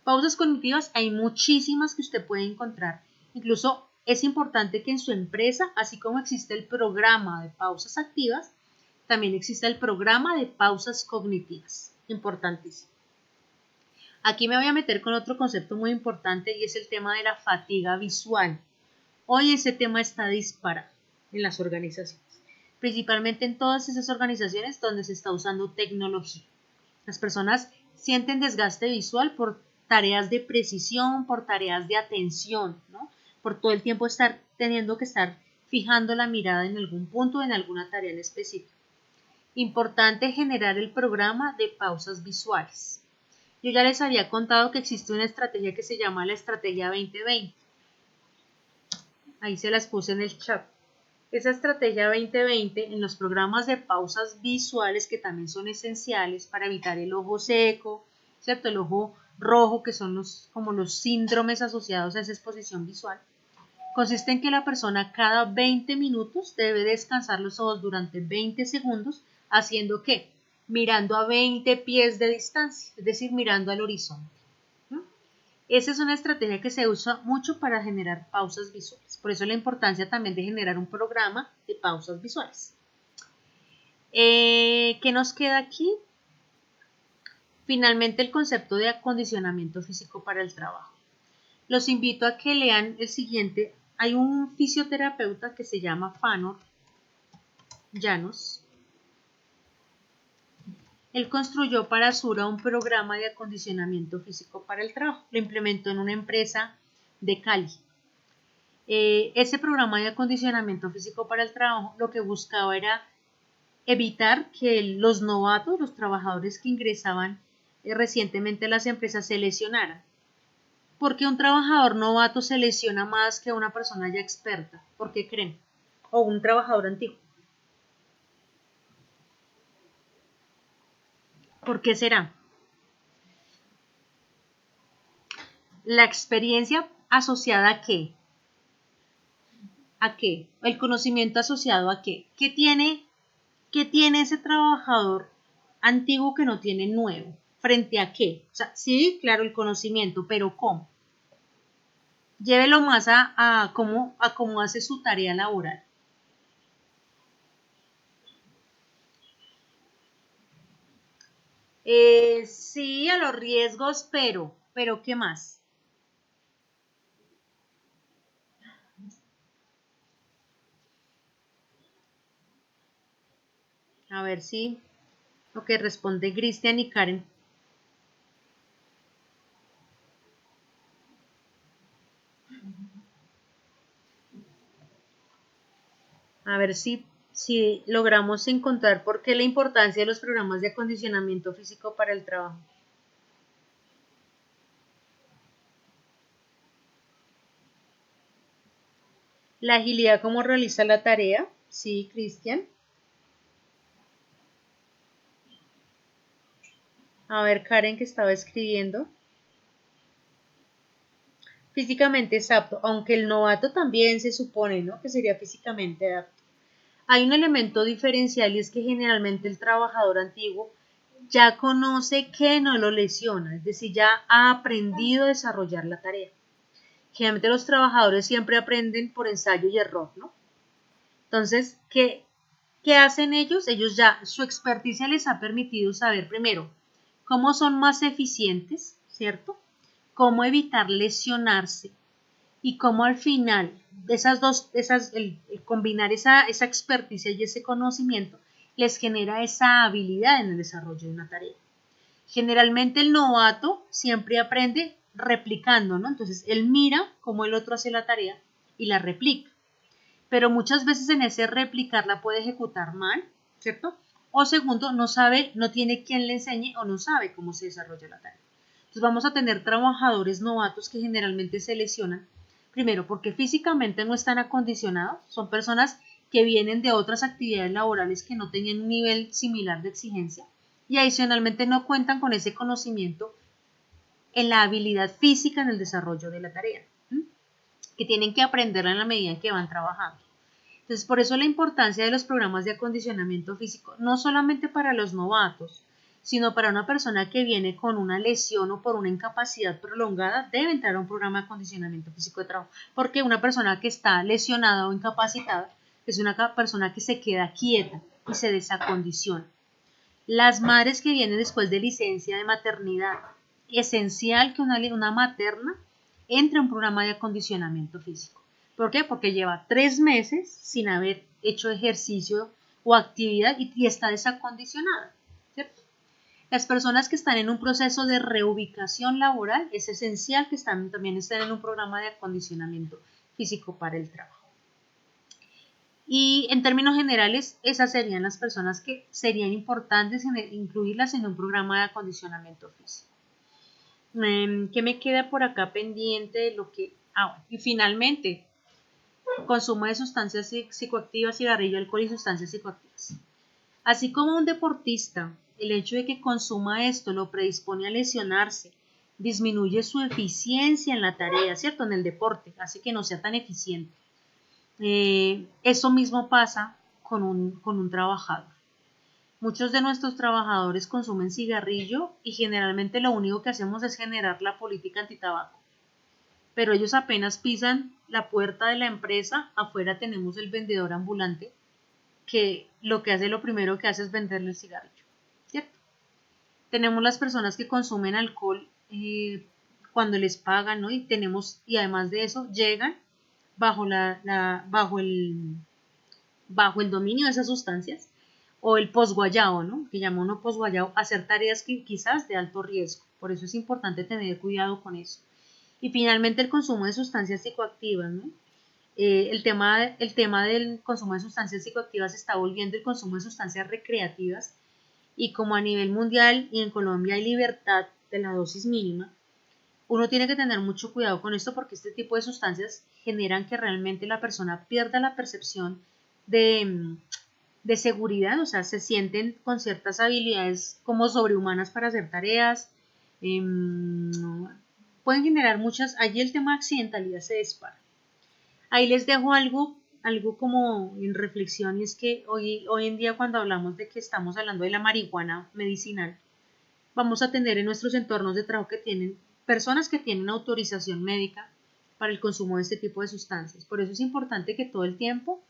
Pausas cognitivas hay muchísimas que usted puede encontrar. Incluso es importante que en su empresa, así como existe el programa de pausas activas, también existe el programa de pausas cognitivas. Importantísimo. Aquí me voy a meter con otro concepto muy importante y es el tema de la fatiga visual. Hoy ese tema está disparado en las organizaciones, principalmente en todas esas organizaciones donde se está usando tecnología. Las personas sienten desgaste visual por tareas de precisión, por tareas de atención, ¿no? Por todo el tiempo teniendo que estar fijando la mirada en algún punto, en alguna tarea en específico. Importante generar el programa de pausas visuales. Yo ya les había contado que existe una estrategia que se llama la estrategia 2020. Ahí se las puse en el chat. Esa estrategia 2020 en los programas de pausas visuales que también son esenciales para evitar el ojo seco, ¿cierto? El ojo rojo, que son como los síndromes asociados a esa exposición visual. Consiste en que la persona cada 20 minutos debe descansar los ojos durante 20 segundos, haciendo ¿qué? Mirando a 20 pies de distancia, es decir, mirando al horizonte. Esa es una estrategia que se usa mucho para generar pausas visuales. Por eso la importancia también de generar un programa de pausas visuales. ¿Qué nos queda aquí? Finalmente, el concepto de acondicionamiento físico para el trabajo. Los invito a que lean el siguiente. Hay un fisioterapeuta que se llama Fanor Llanos. Él construyó para Sura un programa de acondicionamiento físico para el trabajo. Lo implementó en una empresa de Cali. Ese programa de acondicionamiento físico para el trabajo lo que buscaba era evitar que los novatos, los trabajadores que ingresaban recientemente a las empresas se lesionaran. Porque un trabajador novato se lesiona más que una persona ya experta. ¿Por qué creen? O un trabajador antiguo. ¿Por qué será? La experiencia asociada a ¿qué? ¿A qué? El conocimiento asociado a qué. ¿Qué tiene ese trabajador antiguo que no tiene nuevo? ¿Frente a qué? O sea, sí, claro, el conocimiento, pero ¿cómo? Llévelo más a cómo hace su tarea laboral. Sí, a los riesgos, pero ¿qué más? A ver si lo que responde Cristian y Karen. A ver si logramos encontrar por qué la importancia de los programas de acondicionamiento físico para el trabajo. La agilidad, cómo realiza la tarea. Sí, Cristian. A ver, Karen, que estaba escribiendo. Físicamente es apto, aunque el novato también se supone, ¿no? Que sería físicamente apto. Hay un elemento diferencial y es que generalmente el trabajador antiguo ya conoce que no lo lesiona, es decir, ya ha aprendido a desarrollar la tarea. Generalmente los trabajadores siempre aprenden por ensayo y error, ¿no? Entonces, ¿qué hacen ellos? Ellos ya, su experticia les ha permitido saber primero cómo son más eficientes, ¿cierto? Cómo evitar lesionarse y cómo al final el combinar esa experticia y ese conocimiento les genera esa habilidad en el desarrollo de una tarea. Generalmente el novato siempre aprende replicando, ¿no? Entonces él mira cómo el otro hace la tarea y la replica. Pero muchas veces en ese replicar la puede ejecutar mal, ¿cierto? O segundo, no sabe, no tiene quien le enseñe o no sabe cómo se desarrolla la tarea. Entonces vamos a tener trabajadores novatos que generalmente se lesionan. Primero, porque físicamente no están acondicionados, son personas que vienen de otras actividades laborales que no tenían un nivel similar de exigencia y adicionalmente no cuentan con ese conocimiento en la habilidad física en el desarrollo de la tarea, que tienen que aprenderla en la medida en que van trabajando. Entonces, por eso la importancia de los programas de acondicionamiento físico, no solamente para los novatos, sino para una persona que viene con una lesión o por una incapacidad prolongada, debe entrar a un programa de acondicionamiento físico de trabajo, porque una persona que está lesionada o incapacitada es una persona que se queda quieta y se desacondiciona. Las madres que vienen después de licencia de maternidad, esencial que una materna entre a un programa de acondicionamiento físico. ¿Por qué? Porque lleva 3 meses sin haber hecho ejercicio o actividad y está desacondicionada, ¿cierto? Las personas que están en un proceso de reubicación laboral es esencial que también estén en un programa de acondicionamiento físico para el trabajo. Y en términos generales, esas serían las personas que serían importantes incluirlas en un programa de acondicionamiento físico. ¿Qué me queda por acá pendiente de lo que... bueno, y finalmente, consumo de sustancias psicoactivas, cigarrillo, alcohol y sustancias psicoactivas. Así como un deportista, el hecho de que consuma esto lo predispone a lesionarse, disminuye su eficiencia en la tarea, ¿cierto? En el deporte, hace que no sea tan eficiente. Eso mismo pasa con un trabajador. Muchos de nuestros trabajadores consumen cigarrillo y generalmente lo único que hacemos es generar la política antitabaco. Pero ellos apenas pisan la puerta de la empresa, afuera tenemos el vendedor ambulante que lo primero que hace es venderle el cigarrillo, ¿cierto? Tenemos las personas que consumen alcohol cuando les pagan, ¿no? Y además de eso llegan bajo el dominio de esas sustancias o el posguayao, ¿no? Que llama uno posguayao, hacer tareas que quizás de alto riesgo. Por eso es importante tener cuidado con eso. Y finalmente el consumo de sustancias psicoactivas, ¿no? El tema del consumo de sustancias psicoactivas se está volviendo el consumo de sustancias recreativas y como a nivel mundial y en Colombia hay libertad de la dosis mínima, uno tiene que tener mucho cuidado con esto porque este tipo de sustancias generan que realmente la persona pierda la percepción de seguridad, o sea, se sienten con ciertas habilidades como sobrehumanas para hacer tareas, pueden generar allí el tema de accidentalidad se dispara. Ahí les dejo algo algo como en reflexión, y es que hoy en día cuando hablamos de que estamos hablando de la marihuana medicinal, vamos a tener en nuestros entornos de trabajo que tienen personas que tienen autorización médica para el consumo de este tipo de sustancias. Por eso es importante que todo el tiempo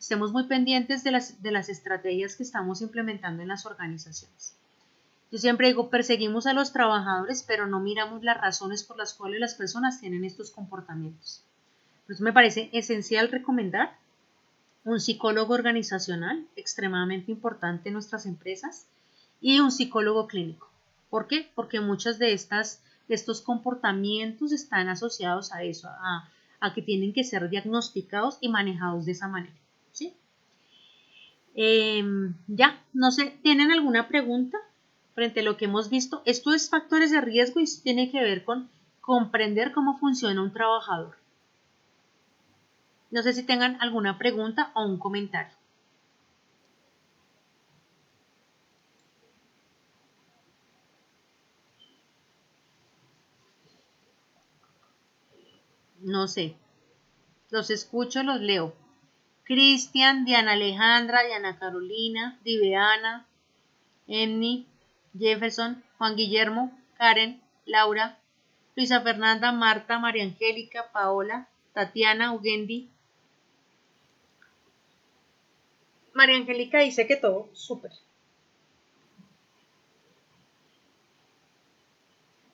estemos muy pendientes de las estrategias que estamos implementando en las organizaciones. Yo siempre digo, perseguimos a los trabajadores, pero no miramos las razones por las cuales las personas tienen estos comportamientos. Por eso me parece esencial recomendar un psicólogo organizacional, extremadamente importante en nuestras empresas, y un psicólogo clínico. ¿Por qué? Porque muchos de estos comportamientos están asociados a eso, a que tienen que ser diagnosticados y manejados de esa manera. ¿Sí? Ya, no sé, ¿tienen alguna pregunta frente a lo que hemos visto? Esto es factores de riesgo y tiene que ver con comprender cómo funciona un trabajador. No sé si tengan alguna pregunta o un comentario. No sé, los escucho, los leo. Cristian, Diana Alejandra, Diana Carolina, Diveana, Enni, Jefferson, Juan Guillermo, Karen, Laura, Luisa Fernanda, Marta, María Angélica, Paola, Tatiana, Ugendi. María Angélica dice que todo súper.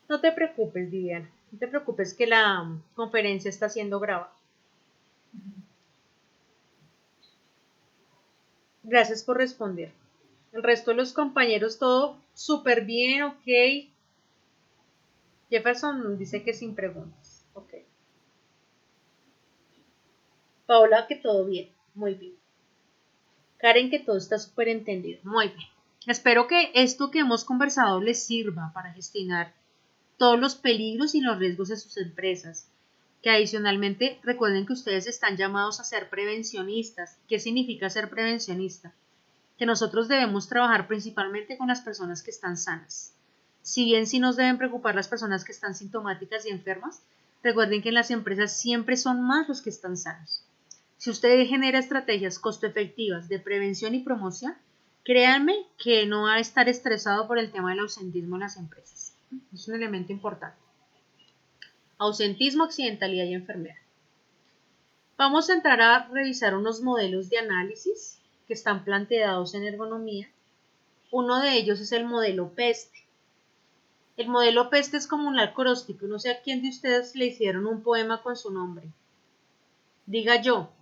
No te preocupes, Viviana, no te preocupes que la conferencia está siendo grabada. Gracias por responder. El resto de los compañeros, todo súper bien, ok. Jefferson dice que sin preguntas, ok. Paola, que todo bien, muy bien. Karen, que todo está súper entendido, muy bien. Espero que esto que hemos conversado les sirva para gestionar todos los peligros y los riesgos de sus empresas. Que adicionalmente recuerden que ustedes están llamados a ser prevencionistas. ¿Qué significa ser prevencionista? Que nosotros debemos trabajar principalmente con las personas que están sanas. Si bien sí nos deben preocupar las personas que están sintomáticas y enfermas, recuerden que en las empresas siempre son más los que están sanos. Si usted genera estrategias costo efectivas de prevención y promoción, créanme que no va a estar estresado por el tema del ausentismo en las empresas. Es un elemento importante. Ausentismo, accidentalidad y enfermedad. Vamos a entrar a revisar unos modelos de análisis que están planteados en ergonomía. Uno de ellos es el modelo PESTE. El modelo PESTE es como un acróstico. No sé a quién de ustedes le hicieron un poema con su nombre. Diga yo.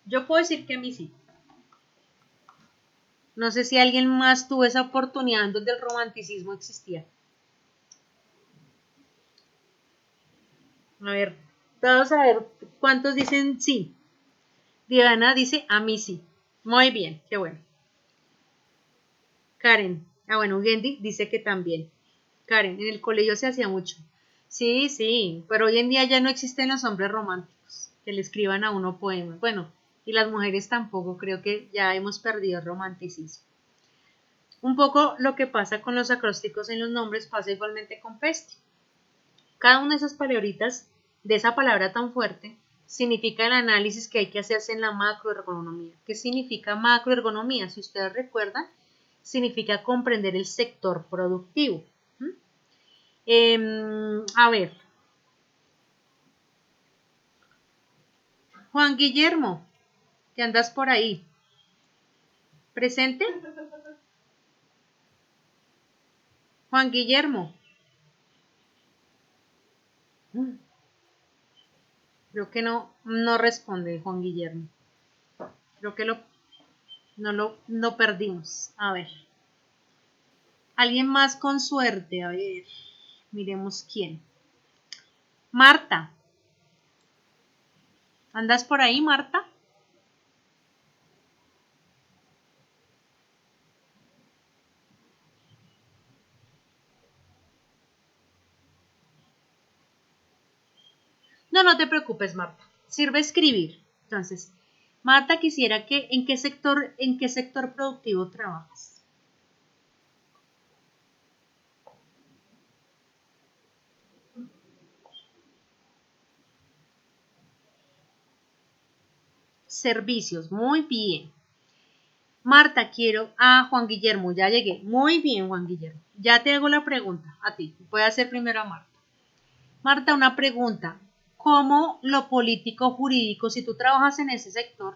Yo puedo decir que a mí sí. No sé si alguien más tuvo esa oportunidad donde el romanticismo existía. A ver, vamos a ver cuántos dicen sí. Diana dice a mí sí. Muy bien, qué bueno. Karen, bueno, Gendy dice que también. Karen, en el colegio se hacía mucho. Sí, sí, pero hoy en día ya no existen los hombres románticos que le escriban a uno poemas. Bueno, y las mujeres tampoco, creo que ya hemos perdido el romanticismo. Un poco lo que pasa con los acrósticos en los nombres pasa igualmente con peste. Cada una de esas palabritas, de esa palabra tan fuerte, significa el análisis que hay que hacerse en la macroergonomía. ¿Qué significa macroergonomía? Si ustedes recuerdan, significa comprender el sector productivo. A ver, Juan Guillermo, que andas por ahí. ¿Presente? Juan Guillermo. Creo que no responde Juan Guillermo. Creo que no perdimos. A ver. Alguien más con suerte. A ver. Miremos quién. Marta. ¿Andas por ahí, Marta? No te preocupes, Marta. Sirve escribir. Entonces, Marta quisiera que en qué sector productivo trabajas. servicios. Muy bien. Marta, quiero a Juan Guillermo, ya llegué. Muy bien, Juan Guillermo. Ya te hago la pregunta a ti. Voy a hacer primero a Marta. Marta, una pregunta. ¿Cómo lo político jurídico, si tú trabajas en ese sector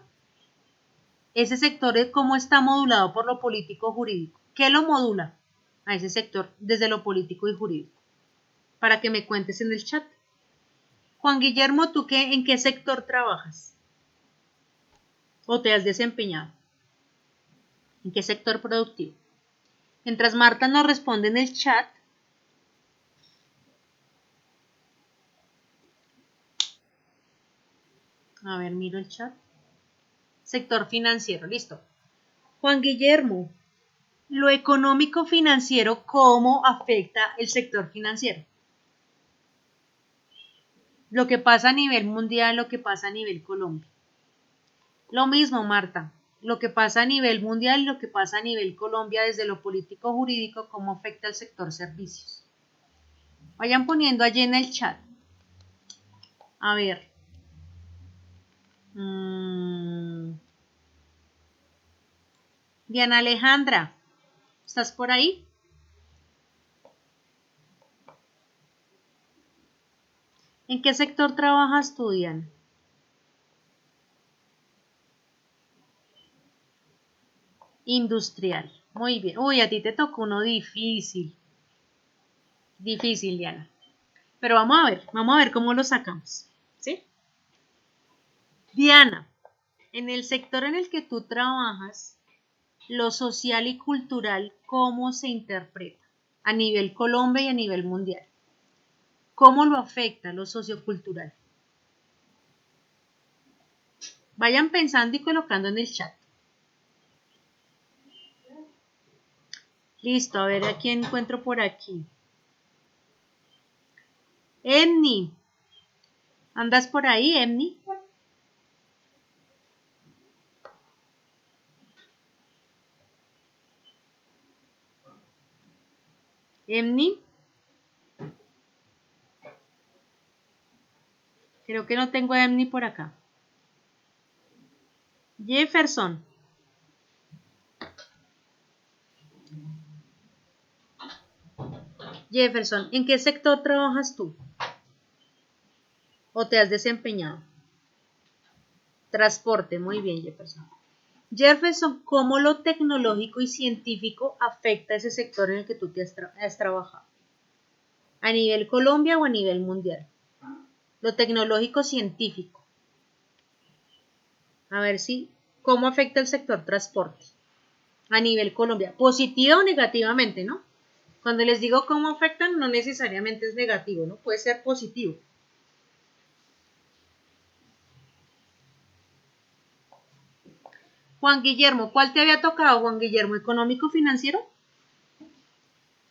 cómo está modulado por lo político jurídico? ¿Qué lo modula a ese sector desde lo político y jurídico? Para que me cuentes en el chat. Juan Guillermo, ¿tú en qué sector trabajas? ¿O te has desempeñado? ¿En qué sector productivo? Mientras Marta nos responde en el chat, a ver, miro el chat. Sector financiero, listo. Juan Guillermo, lo económico financiero, ¿cómo afecta el sector financiero? Lo que pasa a nivel mundial, lo que pasa a nivel Colombia. Lo mismo, Marta, lo que pasa a nivel mundial y lo que pasa a nivel Colombia desde lo político jurídico, ¿cómo afecta al sector servicios? Vayan poniendo allí en el chat. A ver. Diana Alejandra, ¿estás por ahí? ¿En qué sector trabajas tú, Diana? Industrial. Muy bien. Uy, a ti te tocó uno difícil. Difícil, Diana. Pero vamos a ver cómo lo sacamos. ¿Sí? Diana, en el sector en el que tú trabajas, lo social y cultural, ¿cómo se interpreta? A nivel Colombia y a nivel mundial. ¿Cómo lo afecta lo sociocultural? Vayan pensando y colocando en el chat. Listo, a ver a quién encuentro por aquí. Emni. ¿Andas por ahí, Emni? Emni. Creo que no tengo a Emni por acá. Jefferson. Jefferson, ¿en qué sector trabajas tú? ¿O te has desempeñado? Transporte, muy bien, Jefferson. Jefferson, ¿cómo lo tecnológico y científico afecta ese sector en el que tú te has trabajado? ¿A nivel Colombia o a nivel mundial? Lo tecnológico científico. A ver si, ¿cómo afecta el sector transporte? A nivel Colombia, positiva o negativamente, ¿no? Cuando les digo cómo afectan, no necesariamente es negativo, ¿no? Puede ser positivo. Juan Guillermo, ¿cuál te había tocado, Juan Guillermo? ¿Económico financiero?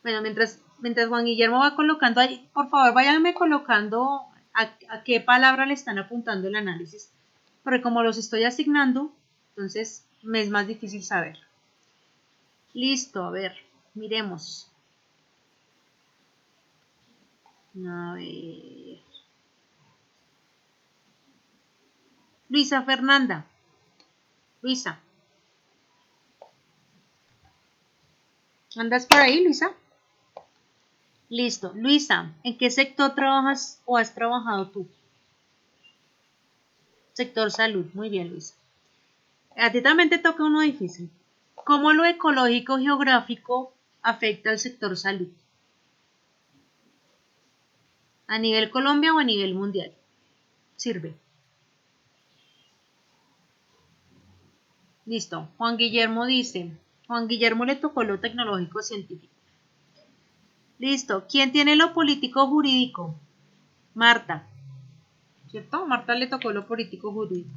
Bueno, mientras Juan Guillermo va colocando ahí, por favor, váyanme colocando a qué palabra le están apuntando el análisis, porque como los estoy asignando, entonces me es más difícil saber. Listo, a ver, miremos. A ver. Luisa Fernanda. Luisa. ¿Andas por ahí, Luisa? Listo. Luisa, ¿en qué sector trabajas o has trabajado tú? Sector salud. Muy bien, Luisa. A ti también te toca uno difícil. ¿Cómo lo ecológico geográfico afecta al sector salud? ¿A nivel Colombia o a nivel mundial? Sirve. Listo. Juan Guillermo dice, Juan Guillermo le tocó lo tecnológico científico. Listo. ¿Quién tiene lo político jurídico? Marta. ¿Cierto? Marta le tocó lo político jurídico.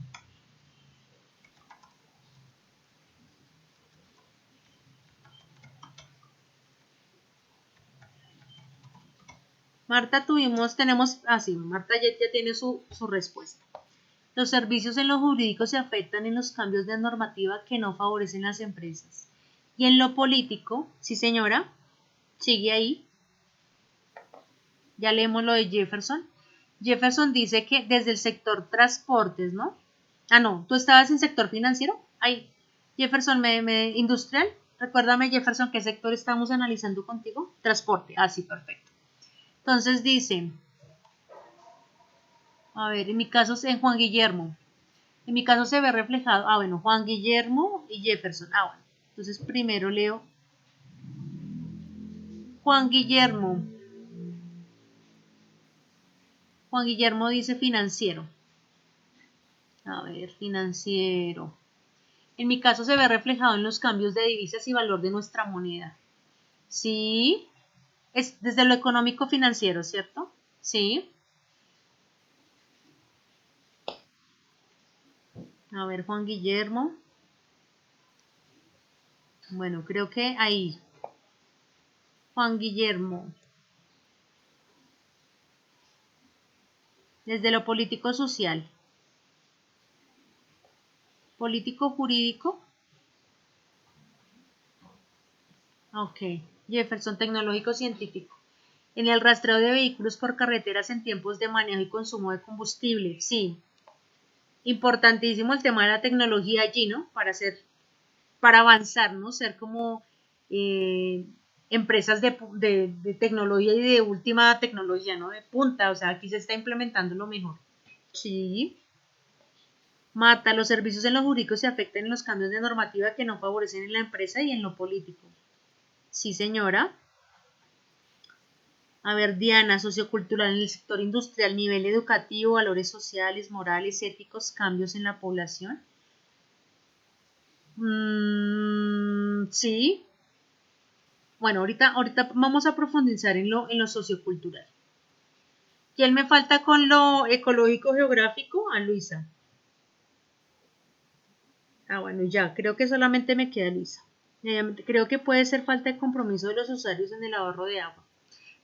Marta Marta ya tiene su respuesta. Los servicios en lo jurídico se afectan en los cambios de normativa que no favorecen las empresas. Y en lo político, sí señora, sigue ahí. Ya leemos lo de Jefferson. Jefferson dice que desde el sector transportes, ¿no? Ah, no, tú estabas en sector financiero. Ay, Jefferson, industrial. Recuérdame, Jefferson, ¿qué sector estamos analizando contigo? Transporte. Ah, sí, perfecto. Entonces dicen, a ver, en mi caso en Juan Guillermo. En mi caso se ve reflejado, bueno, Juan Guillermo y Jefferson. Bueno. Entonces primero leo Juan Guillermo. Juan Guillermo dice financiero. A ver, financiero. En mi caso se ve reflejado en los cambios de divisas y valor de nuestra moneda. Sí, es desde lo económico financiero, ¿cierto? Sí. A ver, Juan Guillermo. Bueno, creo que ahí. Juan Guillermo. Desde lo político social. Político jurídico. Ok. Jefferson, tecnológico científico. En el rastreo de vehículos por carreteras en tiempos de manejo y consumo de combustible. Sí. Importantísimo el tema de la tecnología allí, ¿no? Para avanzar, ¿no? Ser como empresas de tecnología y de última tecnología, ¿no? De punta, o sea, aquí se está implementando lo mejor. Sí. Mata, los servicios en lo jurídico se afectan en los cambios de normativa que no favorecen en la empresa y en lo político. Sí, señora. A ver, Diana, sociocultural en el sector industrial, nivel educativo, valores sociales, morales, éticos, cambios en la población. Sí. Bueno, ahorita vamos a profundizar en lo sociocultural. ¿Quién me falta con lo ecológico geográfico? A Luisa. Bueno, ya, creo que solamente me queda Luisa. Creo que puede ser falta de compromiso de los usuarios en el ahorro de agua.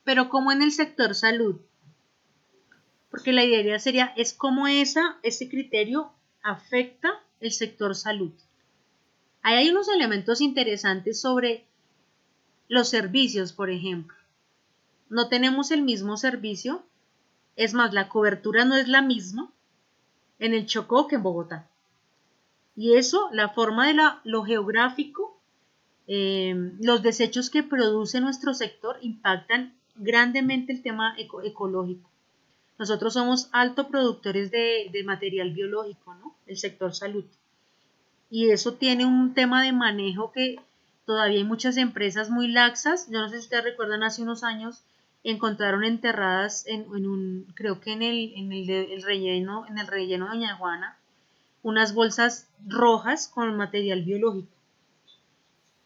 Pero como en el sector salud, porque la idea sería, es cómo ese criterio afecta el sector salud. Ahí hay unos elementos interesantes sobre los servicios, por ejemplo. No tenemos el mismo servicio, es más, la cobertura no es la misma en el Chocó que en Bogotá. Y eso, la forma de lo geográfico, los desechos que produce nuestro sector impactan grandemente el tema ecológico. Nosotros somos alto productores de material biológico, ¿no? El sector salud. Y eso tiene un tema de manejo que todavía hay muchas empresas muy laxas. Yo no sé si ustedes recuerdan, hace unos años encontraron enterradas creo que el relleno de Doña Juana, unas bolsas rojas con material biológico.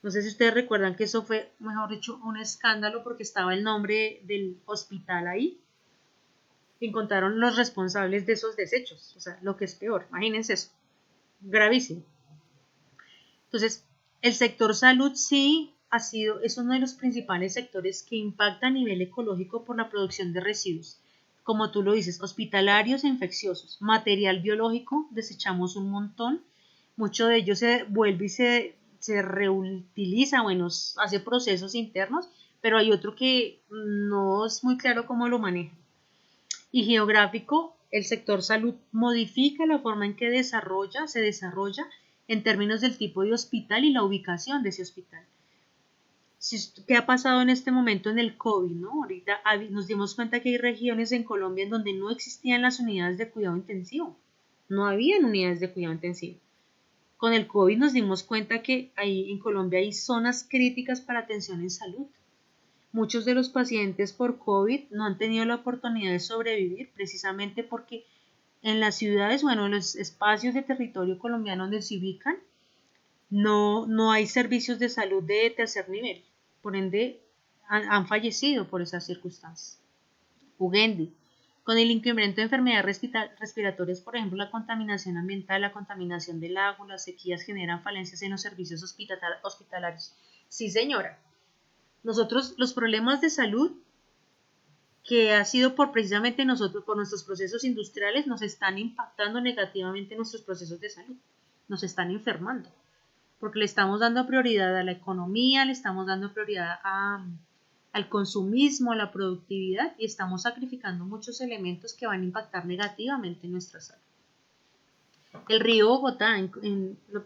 No sé si ustedes recuerdan que eso fue, mejor dicho, un escándalo porque estaba el nombre del hospital ahí. Encontraron los responsables de esos desechos, o sea, lo que es peor, imagínense eso, gravísimo. Entonces, el sector salud sí es uno de los principales sectores que impacta a nivel ecológico por la producción de residuos, como tú lo dices, hospitalarios e infecciosos, material biológico, desechamos un montón, mucho de ello se vuelve y se reutiliza, bueno, hace procesos internos, pero hay otro que no es muy claro cómo lo maneja. Y geográfico, el sector salud modifica la forma en que se desarrolla en términos del tipo de hospital y la ubicación de ese hospital. ¿Qué ha pasado en este momento en el COVID? ¿No? Ahorita nos dimos cuenta que hay regiones en Colombia en donde no existían las unidades de cuidado intensivo. No habían unidades de cuidado intensivo. Con el COVID nos dimos cuenta que en Colombia hay zonas críticas para atención en salud. Muchos de los pacientes por COVID no han tenido la oportunidad de sobrevivir precisamente porque en las ciudades, en los espacios de territorio colombiano donde se ubican, no hay servicios de salud de tercer nivel. Por ende, han fallecido por esas circunstancias. Ugende. Con el incremento de enfermedades respiratorias, por ejemplo, la contaminación ambiental, la contaminación del agua, las sequías generan falencias en los servicios hospitalarios. Sí, señora. Nosotros, los problemas de salud que ha sido precisamente nosotros, por nuestros procesos industriales, nos están impactando negativamente en nuestros procesos de salud. Nos están enfermando. Porque le estamos dando prioridad a la economía, le estamos dando prioridad al consumismo, a la productividad y estamos sacrificando muchos elementos que van a impactar negativamente en nuestra salud. El río Bogotá,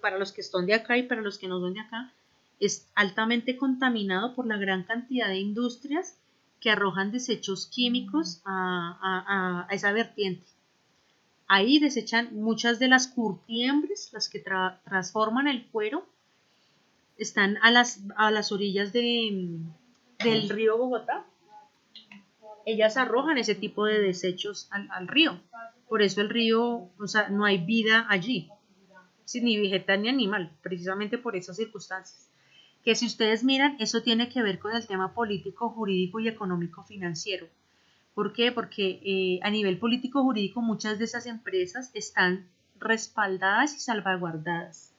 para los que son de acá y para los que no son de acá, es altamente contaminado por la gran cantidad de industrias que arrojan desechos químicos a esa vertiente. Ahí desechan muchas de las curtiembres, las que transforman el cuero, están a las orillas del río Bogotá. Ellas arrojan ese tipo de desechos al río. Por eso el río, o sea, no hay vida allí, ni vegetal ni animal, precisamente por esas circunstancias. Que si ustedes miran, eso tiene que ver con el tema político, jurídico y económico financiero. ¿Por qué? Porque a nivel político jurídico muchas de esas empresas están respaldadas y salvaguardadas.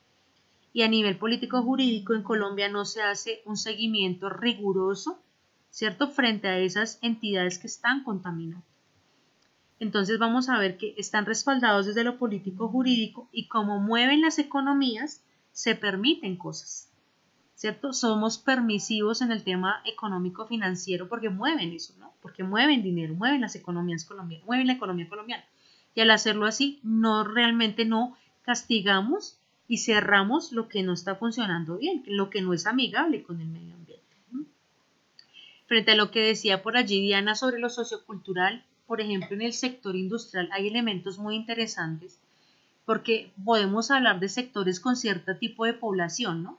Y a nivel político jurídico en Colombia no se hace un seguimiento riguroso, ¿cierto?, frente a esas entidades que están contaminando. Entonces vamos a ver que están respaldados desde lo político jurídico y como mueven las economías, se permiten cosas, ¿cierto? Somos permisivos en el tema económico financiero porque mueven eso, ¿no? Porque mueven dinero, mueven las economías colombianas, mueven la economía colombiana. Y al hacerlo así, realmente no castigamos y cerramos lo que no está funcionando bien, lo que no es amigable con el medio ambiente. Frente a lo que decía por allí Diana sobre lo sociocultural, por ejemplo, en el sector industrial hay elementos muy interesantes porque podemos hablar de sectores con cierto tipo de población, ¿no?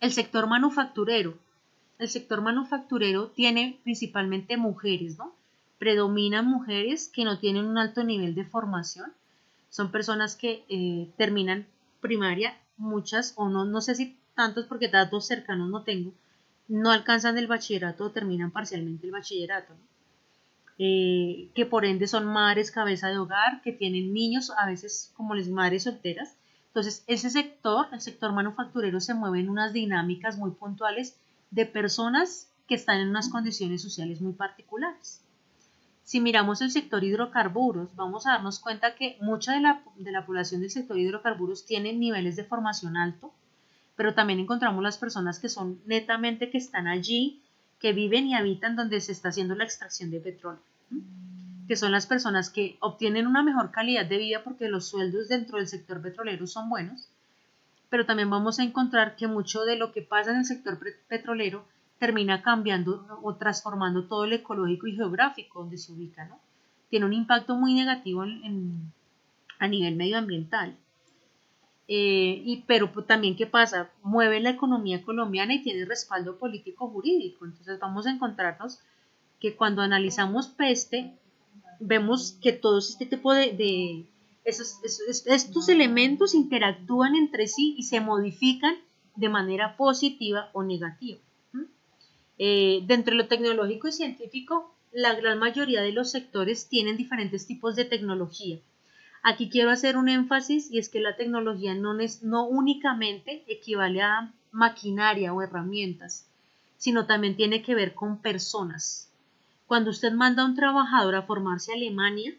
El sector manufacturero. El sector manufacturero tiene principalmente mujeres, ¿no? Predominan mujeres que no tienen un alto nivel de formación. Son personas que terminan primaria, muchas, o no sé si tantos porque datos cercanos no tengo, no alcanzan el bachillerato o terminan parcialmente el bachillerato, ¿no? Que por ende son madres cabeza de hogar, que tienen niños, a veces como les madres solteras. Entonces, ese sector, el sector manufacturero, se mueve en unas dinámicas muy puntuales de personas que están en unas condiciones sociales muy particulares. Si miramos el sector hidrocarburos, vamos a darnos cuenta que mucha de la población del sector hidrocarburos tiene niveles de formación alto, pero también encontramos las personas que son netamente que están allí, que viven y habitan donde se está haciendo la extracción de petróleo, que son las personas que obtienen una mejor calidad de vida porque los sueldos dentro del sector petrolero son buenos, pero también vamos a encontrar que mucho de lo que pasa en el sector petrolero termina cambiando o transformando todo el ecológico y geográfico donde se ubica, ¿no? Tiene un impacto muy negativo a nivel medioambiental. Pero también, ¿qué pasa? Mueve la economía colombiana y tiene respaldo político jurídico. Entonces vamos a encontrarnos que cuando analizamos peste, vemos que todos este tipo de estos elementos interactúan entre sí y se modifican de manera positiva o negativa. Dentro de lo tecnológico y científico, la gran mayoría de los sectores tienen diferentes tipos de tecnología. Aquí quiero hacer un énfasis y es que la tecnología no únicamente equivale a maquinaria o herramientas, sino también tiene que ver con personas. Cuando usted manda a un trabajador a formarse a Alemania,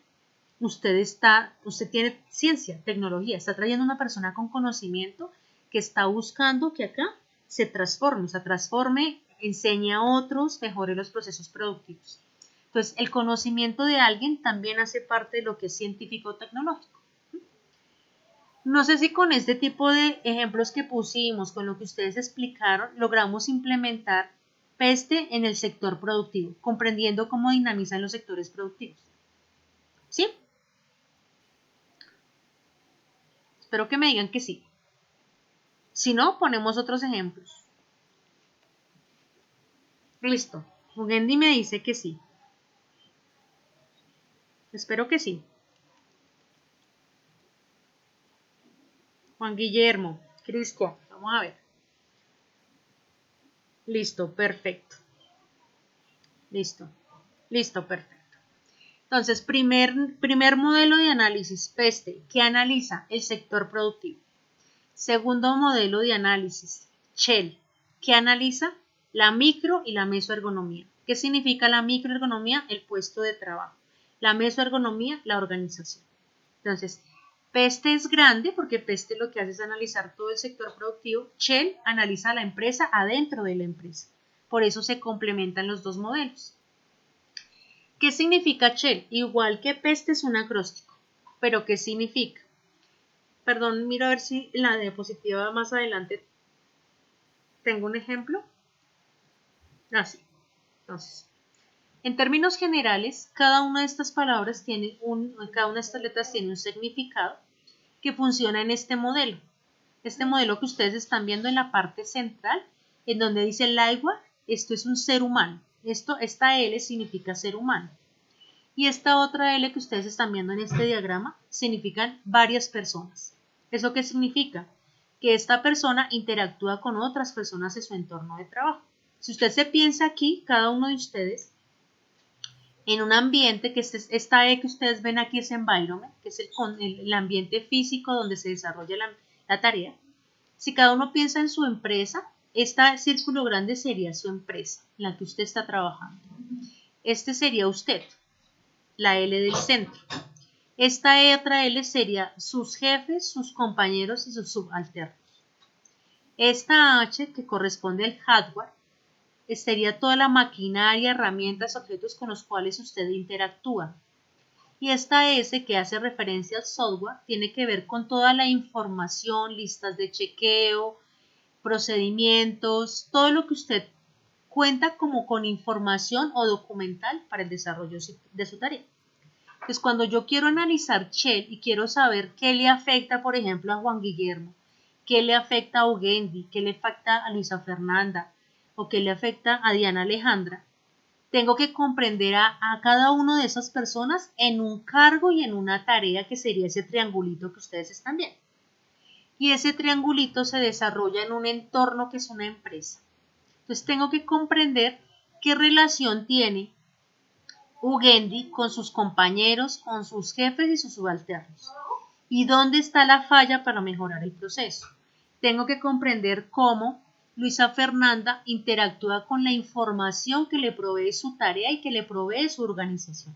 usted tiene ciencia, tecnología, está trayendo una persona con conocimiento que está buscando que acá se transforme, enseñe a otros, mejore los procesos productivos. Entonces, el conocimiento de alguien también hace parte de lo que es científico tecnológico. No sé si con este tipo de ejemplos que pusimos, con lo que ustedes explicaron, logramos implementar peste en el sector productivo, comprendiendo cómo dinamizan los sectores productivos. ¿Sí? Espero que me digan que sí. Si no, ponemos otros ejemplos. Listo. Mugendi me dice que sí. Espero que sí. Juan Guillermo, Cristian, vamos a ver. Listo, perfecto. Listo, perfecto. Entonces, primer modelo de análisis, peste, que analiza el sector productivo. Segundo modelo de análisis, Shell, que analiza la micro y la mesoergonomía. ¿Qué significa la microergonomía? El puesto de trabajo. La mesoergonomía, la organización. Entonces, peste es grande porque peste lo que hace es analizar todo el sector productivo. Shell analiza la empresa adentro de la empresa. Por eso se complementan los dos modelos. ¿Qué significa Shell? Igual que peste es un acróstico. ¿Pero qué significa? Perdón, miro a ver si en la diapositiva más adelante tengo un ejemplo. Así. Entonces, en términos generales, cada una de estas palabras cada una de estas letras tiene un significado que funciona en este modelo. Este modelo que ustedes están viendo en la parte central, en donde dice Laiwa, esto es un ser humano. Esta L significa ser humano. Y esta otra L que ustedes están viendo en este diagrama significan varias personas. ¿Eso qué significa? Que esta persona interactúa con otras personas en su entorno de trabajo. Si usted se piensa aquí, cada uno de ustedes, en un ambiente que esta E que ustedes ven aquí es environment, que es el ambiente físico donde se desarrolla la tarea. Si cada uno piensa en su empresa, este círculo grande sería su empresa, en la que usted está trabajando. Este sería usted, la L del centro. Esta otra L sería sus jefes, sus compañeros y sus subalternos. Esta H, que corresponde al hardware, sería toda la maquinaria, herramientas, objetos con los cuales usted interactúa. Y esta S, que hace referencia al software, tiene que ver con toda la información, listas de chequeo, procedimientos, todo lo que usted cuenta como con información o documental para el desarrollo de su tarea. Entonces, cuando yo quiero analizar Shell y quiero saber qué le afecta, por ejemplo, a Juan Guillermo, qué le afecta a Ugendi, qué le afecta a Luisa Fernanda o qué le afecta a Diana Alejandra, tengo que comprender a cada una de esas personas en un cargo y en una tarea que sería ese triangulito que ustedes están viendo. Y ese triangulito se desarrolla en un entorno que es una empresa. Entonces tengo que comprender qué relación tiene Ugendi con sus compañeros, con sus jefes y sus subalternos. ¿Y dónde está la falla para mejorar el proceso? Tengo que comprender cómo Luisa Fernanda interactúa con la información que le provee su tarea y que le provee su organización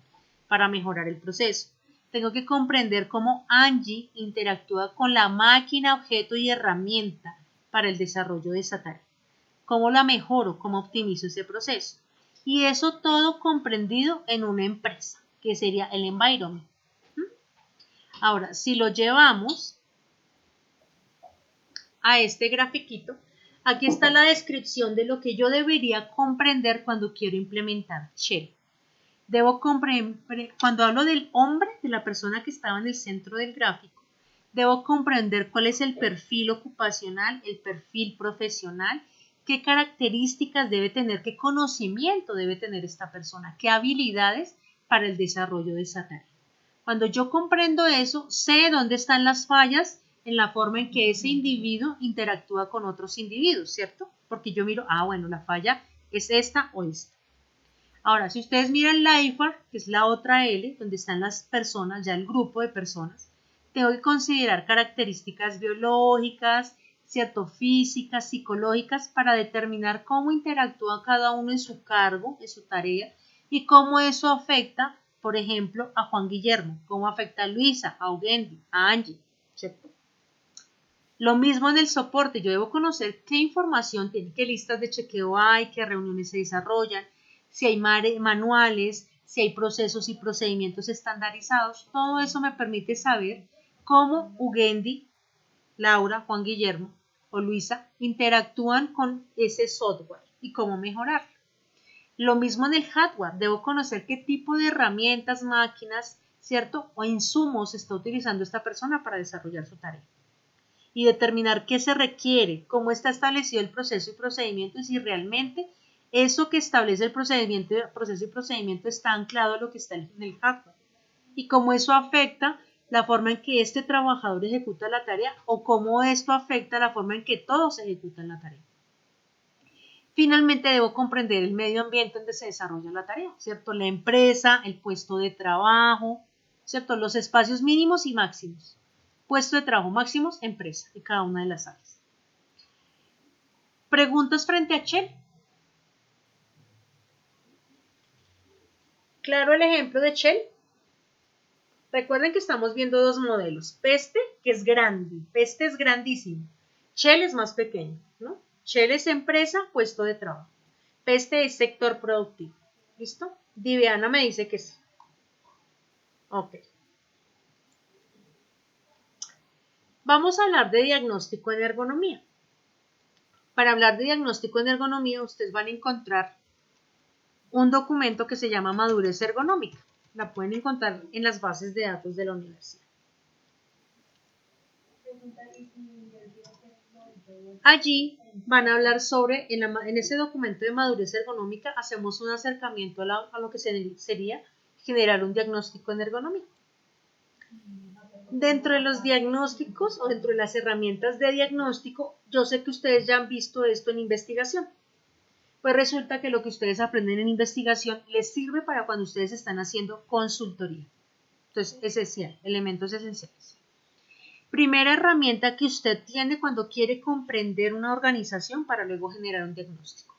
para mejorar el proceso. Tengo que comprender cómo Angie interactúa con la máquina, objeto y herramienta para el desarrollo de esa tarea. ¿Cómo la mejoro? ¿Cómo optimizo ese proceso? Y eso todo comprendido en una empresa, que sería el environment. Ahora, si lo llevamos a este grafiquito, aquí está la descripción de lo que yo debería comprender cuando quiero implementar Shell. Cuando hablo del hombre, de la persona que estaba en el centro del gráfico, debo comprender cuál es el perfil ocupacional, el perfil profesional, qué características debe tener, qué conocimiento debe tener esta persona, qué habilidades para el desarrollo de esa tarea. Cuando yo comprendo eso, sé dónde están las fallas en la forma en que ese individuo interactúa con otros individuos, ¿cierto? Porque yo miro, bueno, la falla es esta o esta. Ahora, si ustedes miran LIFAR, que es la otra L, donde están las personas, ya el grupo de personas, tengo que considerar características biológicas, cierto, físicas, psicológicas, para determinar cómo interactúa cada uno en su cargo, en su tarea, y cómo eso afecta, por ejemplo, a Juan Guillermo, cómo afecta a Luisa, a Ugendi, a Angie, ¿cierto? Lo mismo en el soporte, yo debo conocer qué información tiene, qué listas de chequeo hay, qué reuniones se desarrollan, si hay manuales, si hay procesos y procedimientos estandarizados. Todo eso me permite saber cómo Ugendi, Laura, Juan Guillermo o Luisa interactúan con ese software y cómo mejorarlo. Lo mismo en el hardware, debo conocer qué tipo de herramientas, máquinas, ¿cierto? O insumos está utilizando esta persona para desarrollar su tarea. Y determinar qué se requiere, cómo está establecido el proceso y procedimiento y si realmente eso que establece el proceso y procedimiento está anclado a lo que está en el hardware. Y cómo eso afecta la forma en que este trabajador ejecuta la tarea o cómo esto afecta la forma en que todos ejecutan la tarea. Finalmente, debo comprender el medio ambiente donde se desarrolla la tarea, ¿cierto? La empresa, el puesto de trabajo, ¿cierto? Los espacios mínimos y máximos. Puesto de trabajo máximos, empresa, y cada una de las áreas. ¿Preguntas frente a Shell? ¿Claro el ejemplo de Shell? Recuerden que estamos viendo dos modelos. Peste, que es grande. Peste es grandísimo. Shell es más pequeño, ¿no? Shell es empresa, puesto de trabajo. Peste es sector productivo. ¿Listo? Diviana me dice que sí. Ok. Vamos a hablar de diagnóstico en ergonomía. Para hablar de diagnóstico en ergonomía, ustedes van a encontrar un documento que se llama Madurez Ergonómica. La pueden encontrar en las bases de datos de la universidad. Allí van a hablar sobre, en ese documento de madurez ergonómica, hacemos un acercamiento a lo que sería generar un diagnóstico en ergonomía. Dentro de los diagnósticos o dentro de las herramientas de diagnóstico, yo sé que ustedes ya han visto esto en investigación. Pues resulta que lo que ustedes aprenden en investigación les sirve para cuando ustedes están haciendo consultoría. Entonces, esencial, elementos esenciales. Primera herramienta que usted tiene cuando quiere comprender una organización para luego generar un diagnóstico.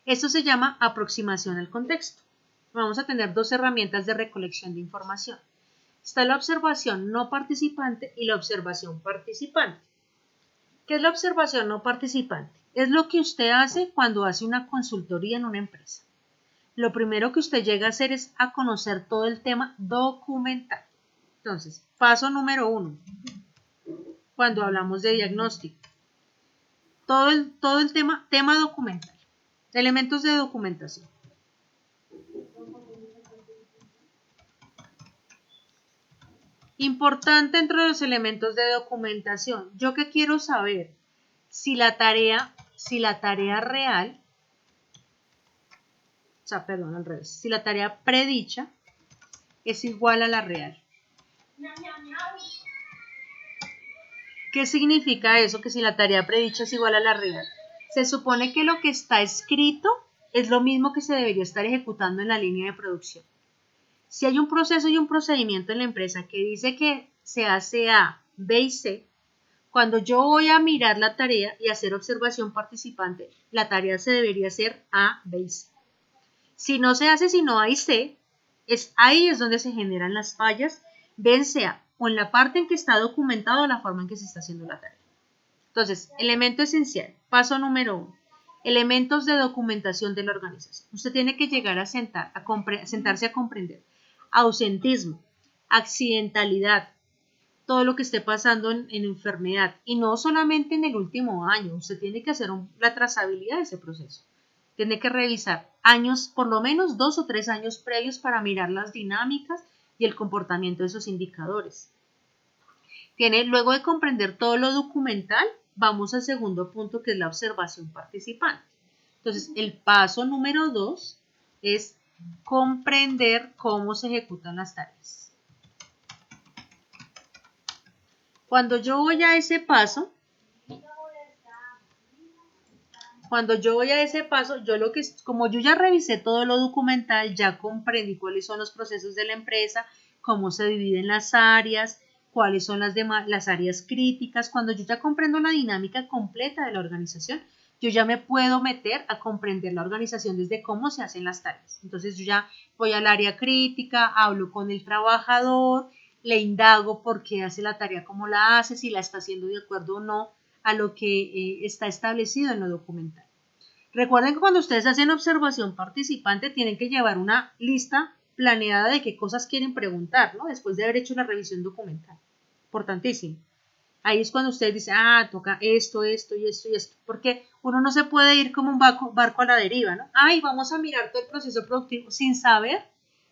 Esto se llama aproximación al contexto. Vamos a tener dos herramientas de recolección de información. Está la observación no participante y la observación participante. ¿Qué es la observación no participante? Es lo que usted hace cuando hace una consultoría en una empresa. Lo primero que usted llega a hacer es a conocer todo el tema documental. Entonces, paso número 1. Cuando hablamos de diagnóstico. Todo el tema documental. Elementos de documentación. Importante entre los elementos de documentación. Yo que quiero saber si la tarea real, al revés, si la tarea predicha es igual a la real. ¿Qué significa eso? Que si la tarea predicha es igual a la real. Se supone que lo que está escrito es lo mismo que se debería estar ejecutando en la línea de producción. Si hay un proceso y un procedimiento en la empresa que dice que se hace A, B y C, cuando yo voy a mirar la tarea y hacer observación participante, la tarea se debería hacer A, B y C. Si no se hace sino A y C, ahí es donde se generan las fallas, bien sea o en la parte en que está documentado o la forma en que se está haciendo la tarea. Entonces, elemento esencial, paso número 1. Elementos de documentación de la organización. Usted tiene que llegar a sentarse a comprender ausentismo, accidentalidad, todo lo que esté pasando en enfermedad. Y no solamente en el último año, usted tiene que hacer la trazabilidad de ese proceso. Tiene que revisar años, por lo menos 2 o 3 años previos para mirar las dinámicas y el comportamiento de esos indicadores. Luego de comprender todo lo documental, vamos al segundo punto que es la observación participante. Entonces, el paso número 2 es comprender cómo se ejecutan las tareas. Cuando yo voy a ese paso, como yo ya revisé todo lo documental, ya comprendí cuáles son los procesos de la empresa, cómo se dividen las áreas, cuáles son las áreas críticas. Cuando yo ya comprendo la dinámica completa de la organización, yo ya me puedo meter a comprender la organización desde cómo se hacen las tareas. Entonces yo ya voy al área crítica, hablo con el trabajador, le indago por qué hace la tarea como la hace, si la está haciendo de acuerdo o no a lo que está establecido en lo documental. Recuerden que cuando ustedes hacen observación participante tienen que llevar una lista planeada de qué cosas quieren preguntar, ¿no? Después de haber hecho la revisión documental. Importantísimo. Ahí es cuando ustedes dicen, toca esto y esto, porque uno no se puede ir como un barco a la deriva, ¿no? Vamos a mirar todo el proceso productivo sin saber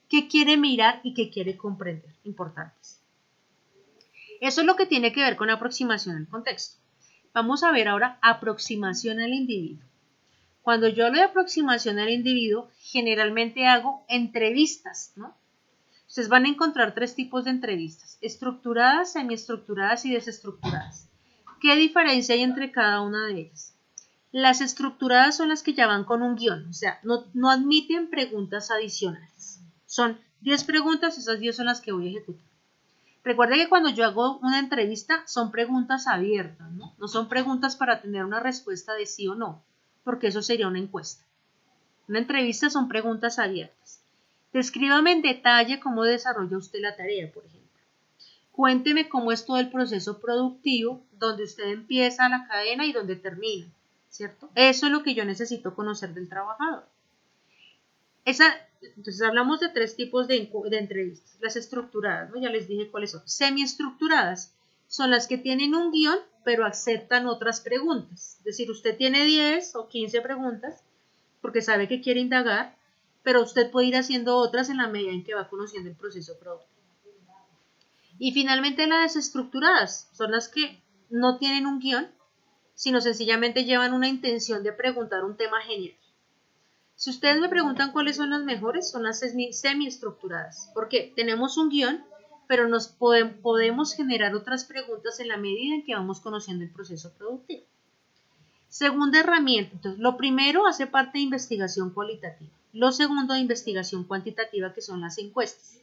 qué quiere mirar y qué quiere comprender. Importantes. Eso es lo que tiene que ver con aproximación al contexto. Vamos a ver ahora aproximación al individuo. Cuando yo hablo de aproximación al individuo, generalmente hago entrevistas, ¿no? Ustedes van a encontrar 3 tipos de entrevistas, estructuradas, semiestructuradas y desestructuradas. ¿Qué diferencia hay entre cada una de ellas? Las estructuradas son las que ya van con un guión, o sea, no admiten preguntas adicionales. Son 10 preguntas, esas 10 son las que voy a ejecutar. Recuerden que cuando yo hago una entrevista son preguntas abiertas, ¿no? No son preguntas para tener una respuesta de sí o no, porque eso sería una encuesta. Una entrevista son preguntas abiertas. Descríbame en detalle cómo desarrolla usted la tarea, por ejemplo. Cuénteme cómo es todo el proceso productivo, donde usted empieza la cadena y donde termina, ¿cierto? Eso es lo que yo necesito conocer del trabajador. Entonces hablamos de 3 tipos de entrevistas. Las estructuradas, ¿no? Ya les dije cuáles son. Semiestructuradas. son las que tienen un guión, pero aceptan otras preguntas. Es decir, usted tiene 10 o 15 preguntas porque sabe que quiere indagar, pero usted puede ir haciendo otras en la medida en que va conociendo el proceso productivo. Y finalmente las desestructuradas son las que no tienen un guión, sino sencillamente llevan una intención de preguntar un tema general. Si ustedes me preguntan cuáles son las mejores, son las semiestructuradas, porque tenemos un guión, pero nos podemos generar otras preguntas en la medida en que vamos conociendo el proceso productivo. Segunda herramienta, entonces, lo primero hace parte de investigación cualitativa, lo segundo de investigación cuantitativa, que son las encuestas.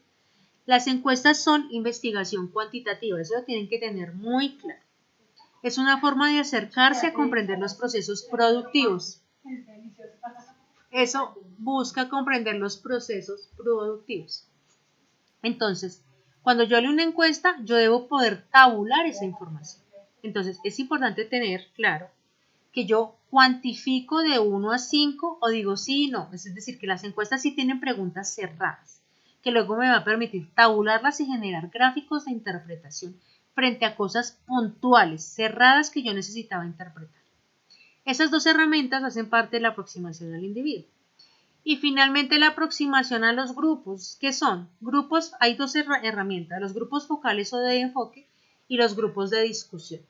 Las encuestas son investigación cuantitativa, eso lo tienen que tener muy claro. Es una forma de acercarse a comprender los procesos productivos. Eso busca comprender los procesos productivos. Entonces, cuando yo leo una encuesta, yo debo poder tabular esa información. Entonces, es importante tener claro que yo cuantifico de 1 a 5 o digo sí y no. Es decir, que las encuestas sí tienen preguntas cerradas, que luego me va a permitir tabularlas y generar gráficos de interpretación frente a cosas puntuales, cerradas que yo necesitaba interpretar. Esas dos herramientas hacen parte de la aproximación al individuo. Y finalmente la aproximación a los grupos. ¿Qué son? Grupos, hay dos herramientas, los grupos focales o de enfoque y los grupos de discusión.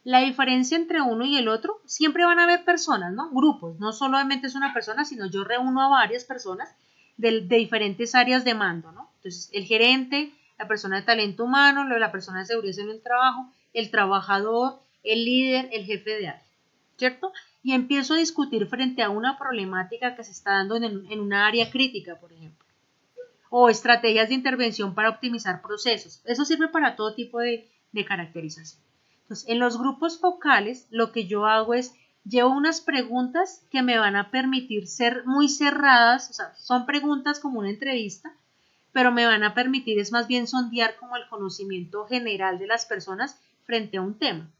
La diferencia entre uno y el otro, siempre van a haber personas, ¿no? Grupos, no solamente es una persona, sino yo reúno a varias personas de diferentes áreas de mando, ¿no? Entonces, el gerente, la persona de talento humano, la persona de seguridad en el trabajo, el trabajador, el líder, el jefe de área, ¿cierto? Y empiezo a discutir frente a una problemática que se está dando en una área crítica, por ejemplo, o estrategias de intervención para optimizar procesos. Eso sirve para todo tipo de caracterización. Entonces, en los grupos focales, lo que yo hago es, llevo unas preguntas que me van a permitir ser muy cerradas, o sea, son preguntas como una entrevista, pero me van a permitir, es más bien sondear como el conocimiento general de las personas frente a un tema.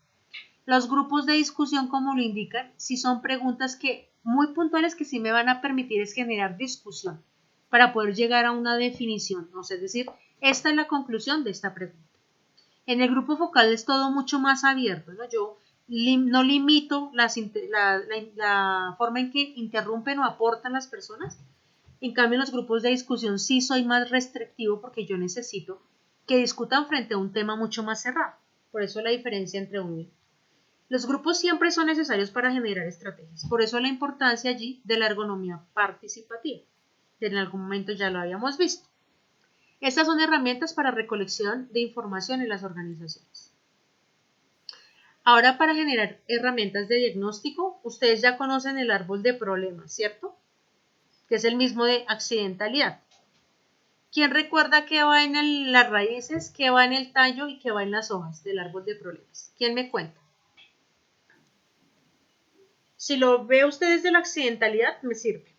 Los grupos de discusión, como lo indican, sí son preguntas que muy puntuales que sí me van a permitir es generar discusión para poder llegar a una definición, ¿no? Es decir, esta es la conclusión de esta pregunta. En el grupo focal es todo mucho más abierto, ¿no? Yo no limito la forma en que interrumpen o aportan las personas. En cambio, en los grupos de discusión sí soy más restrictivo porque yo necesito que discutan frente a un tema mucho más cerrado. Por eso la diferencia entre uno y otro. Los grupos siempre son necesarios para generar estrategias. Por eso la importancia allí de la ergonomía participativa. En algún momento ya lo habíamos visto. Estas son herramientas para recolección de información en las organizaciones. Ahora, para generar herramientas de diagnóstico, ustedes ya conocen el árbol de problemas, ¿cierto? Que es el mismo de accidentalidad. ¿Quién recuerda qué va en las raíces, qué va en el tallo y qué va en las hojas del árbol de problemas? ¿Quién me cuenta? Si lo ve usted desde la accidentalidad, me sirve.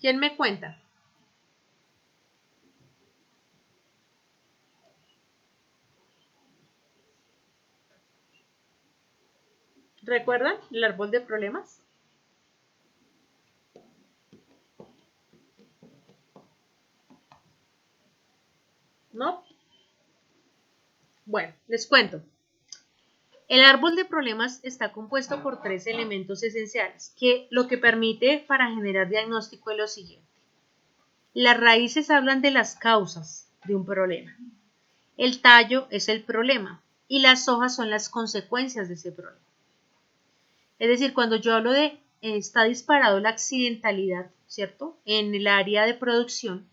¿Quién me cuenta? ¿Recuerdan el árbol de problemas? ¿No? Bueno, les cuento. El árbol de problemas está compuesto por 3 elementos esenciales, que lo que permite para generar diagnóstico es lo siguiente. Las raíces hablan de las causas de un problema. El tallo es el problema y las hojas son las consecuencias de ese problema. Es decir, cuando yo hablo de está disparado la accidentalidad, ¿cierto? En el área de producción,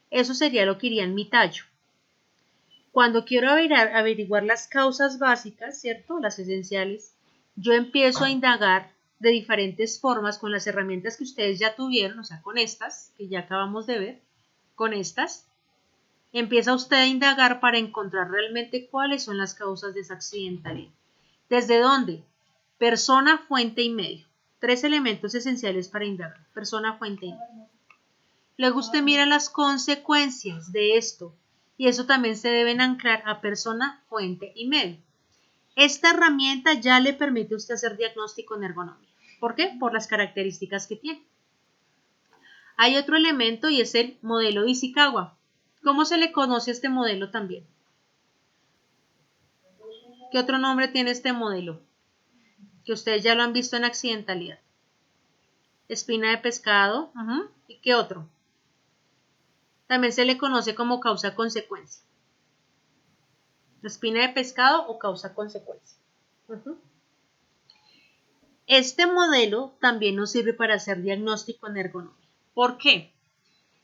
eso sería lo que iría en mi tallo. Cuando quiero averiguar las causas básicas, ¿cierto? Las esenciales, yo empiezo a indagar de diferentes formas con las herramientas que ustedes ya tuvieron, o sea, con estas, que ya acabamos de ver, con estas, empieza usted a indagar para encontrar realmente cuáles son las causas de esa accidentalidad. ¿Desde dónde? Persona, fuente y medio. 3 elementos esenciales para indagar. Persona, fuente y medio. Luego usted mira las consecuencias de esto. Y eso también se deben anclar a persona, fuente y medio. Esta herramienta ya le permite a usted hacer diagnóstico en ergonomía. ¿Por qué? Por las características que tiene. Hay otro elemento y es el modelo Ishikawa. ¿Cómo se le conoce a este modelo también? ¿Qué otro nombre tiene este modelo? Que ustedes ya lo han visto en accidentalidad. Espina de pescado. ¿Y qué otro? También se le conoce como causa-consecuencia. Espina de pescado o causa-consecuencia. Este modelo también nos sirve para hacer diagnóstico en ergonomía. ¿Por qué?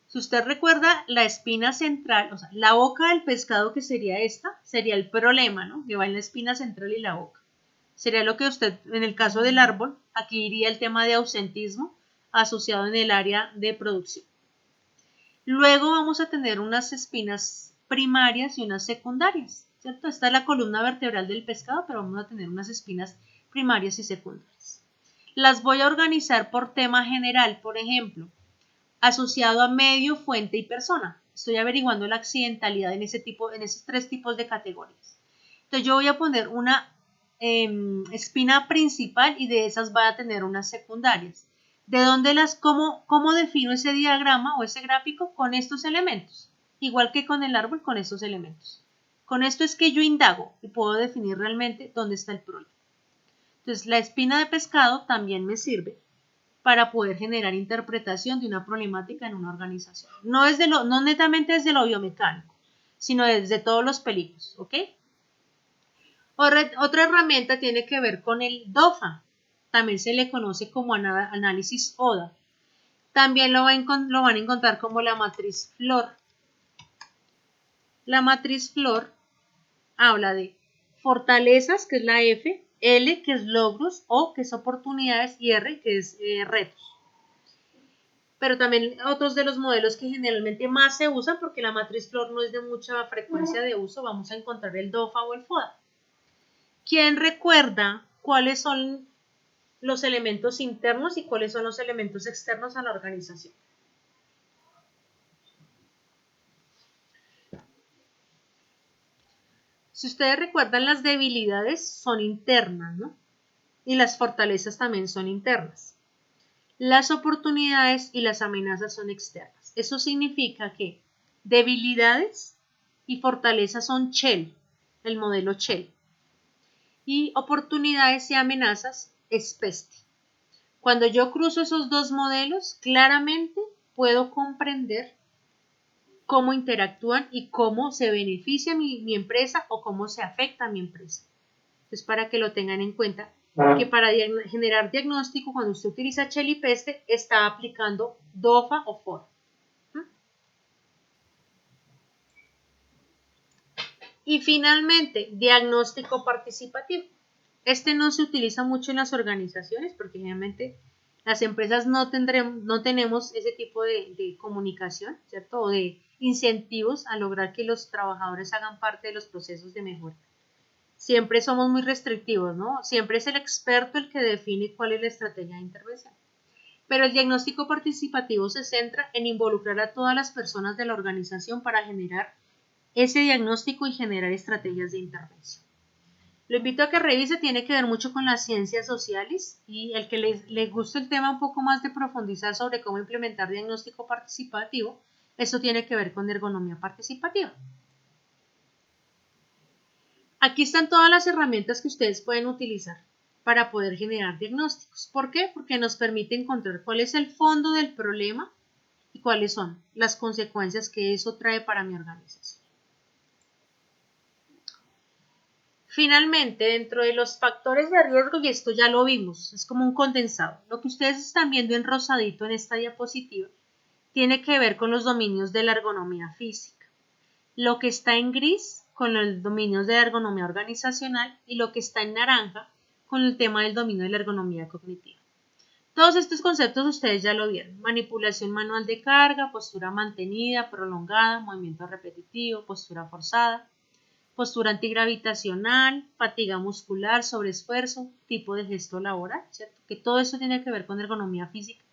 Si usted recuerda, la espina central, o sea, la boca del pescado, que sería esta, sería el problema, ¿no? Que va en la espina central y la boca. Sería lo que usted, en el caso del árbol, aquí iría el tema de ausentismo asociado en el área de producción. Luego vamos a tener unas espinas primarias y unas secundarias, ¿cierto? Esta es la columna vertebral del pescado, pero vamos a tener unas espinas primarias y secundarias. Las voy a organizar por tema general, por ejemplo, asociado a medio, fuente y persona. Estoy averiguando la accidentalidad en esos tres tipos de categorías. Entonces yo voy a poner una espina principal y de esas va a tener unas secundarias. ¿De dónde cómo defino ese diagrama o ese gráfico? Con estos elementos. Igual que con el árbol, con estos elementos. Con esto es que yo indago y puedo definir realmente dónde está el problema. Entonces la espina de pescado también me sirve para poder generar interpretación de una problemática en una organización. No netamente desde lo biomecánico, sino desde todos los peligros, ¿ok? Otra herramienta tiene que ver con el DOFA, también se le conoce como análisis FODA. También lo van a encontrar como la matriz FLOR. La matriz FLOR habla de fortalezas, que es la F, L, que es logros, O, que es oportunidades, y R, que es retos. Pero también otros de los modelos que generalmente más se usan, porque la matriz FLOR no es de mucha frecuencia de uso, vamos a encontrar el DOFA o el FODA. ¿Quién recuerda cuáles son los elementos internos y cuáles son los elementos externos a la organización? Si ustedes recuerdan, las debilidades son internas, ¿no? Y las fortalezas también son internas. Las oportunidades y las amenazas son externas. Eso significa que debilidades y fortalezas son Shell, el modelo Shell. Y oportunidades y amenazas es PESTI. Cuando yo cruzo esos dos modelos, claramente puedo comprender cómo interactúan y cómo se beneficia mi empresa o cómo se afecta a mi empresa. Entonces, para que lo tengan en cuenta, que para generar diagnóstico, cuando usted utiliza Shell y PESTI, está aplicando DOFA o FODA. Y finalmente, diagnóstico participativo. Este no se utiliza mucho en las organizaciones porque generalmente las empresas no tenemos ese tipo de comunicación, ¿cierto? O de incentivos a lograr que los trabajadores hagan parte de los procesos de mejora. Siempre somos muy restrictivos, ¿no? Siempre es el experto el que define cuál es la estrategia de intervención. Pero el diagnóstico participativo se centra en involucrar a todas las personas de la organización para generar ese diagnóstico y generar estrategias de intervención. Lo invito a que revise, tiene que ver mucho con las ciencias sociales y el que le guste el tema un poco más de profundizar sobre cómo implementar diagnóstico participativo, eso tiene que ver con ergonomía participativa. Aquí están todas las herramientas que ustedes pueden utilizar para poder generar diagnósticos. ¿Por qué? Porque nos permite encontrar cuál es el fondo del problema y cuáles son las consecuencias que eso trae para mi organización. Finalmente, dentro de los factores de riesgo, y esto ya lo vimos, es como un condensado, lo que ustedes están viendo en rosadito en esta diapositiva tiene que ver con los dominios de la ergonomía física. Lo que está en gris con los dominios de la ergonomía organizacional y lo que está en naranja con el tema del dominio de la ergonomía cognitiva. Todos estos conceptos ustedes ya lo vieron: manipulación manual de carga, postura mantenida, prolongada, movimiento repetitivo, postura forzada, postura antigravitacional, fatiga muscular, sobreesfuerzo, tipo de gesto laboral, ¿cierto? Que todo eso tiene que ver con ergonomía física.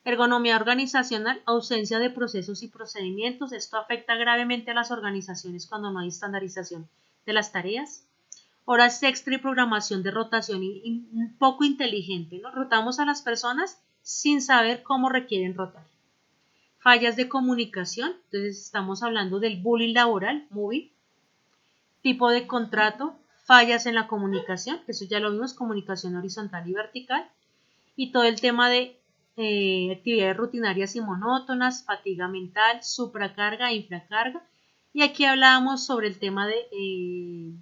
Ergonomía organizacional, ausencia de procesos y procedimientos. Esto afecta gravemente a las organizaciones cuando no hay estandarización de las tareas. Horas extra y programación de rotación un poco inteligente, ¿no? Rotamos a las personas sin saber cómo requieren rotar. Fallas de comunicación, entonces estamos hablando del bullying laboral, tipo de contrato, fallas en la comunicación, que eso ya lo vimos, comunicación horizontal y vertical, y todo el tema de actividades rutinarias y monótonas, fatiga mental, supracarga, infracarga, y aquí hablábamos sobre el tema de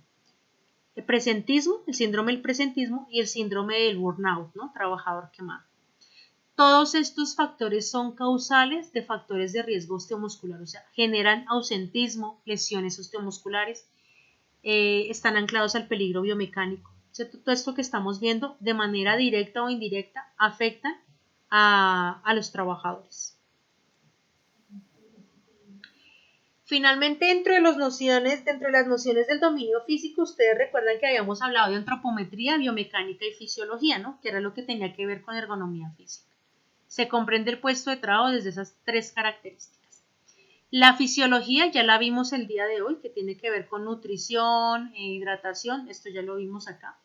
el presentismo, el síndrome del presentismo y el síndrome del burnout, ¿no? Trabajador quemado. Todos estos factores son causales de factores de riesgo osteomuscular, o sea, generan ausentismo, lesiones osteomusculares, están anclados al peligro biomecánico. O sea, todo esto que estamos viendo de manera directa o indirecta afecta a los trabajadores. Finalmente, dentro de las nociones del dominio físico, ustedes recuerdan que habíamos hablado de antropometría, biomecánica y fisiología, ¿no? Que era lo que tenía que ver con ergonomía física. Se comprende el puesto de trabajo desde esas tres características. La fisiología ya la vimos el día de hoy, que tiene que ver con nutrición e hidratación, esto ya lo vimos acá.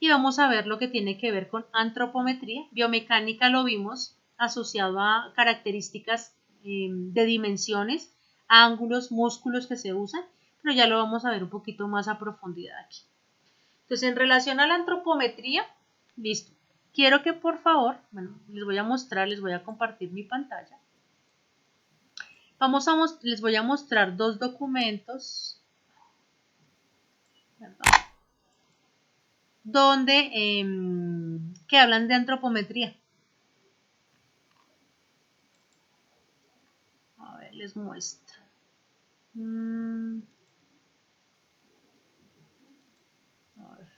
Y vamos a ver lo que tiene que ver con antropometría. Biomecánica lo vimos asociado a características de dimensiones, ángulos, músculos que se usan, pero ya lo vamos a ver un poquito más a profundidad aquí. Entonces, en relación a la antropometría, listo. Quiero que por favor, bueno, les voy a mostrar, les voy a compartir mi pantalla. Les voy a mostrar dos documentos, ¿verdad? Que hablan de antropometría. A ver, les muestro. A ver.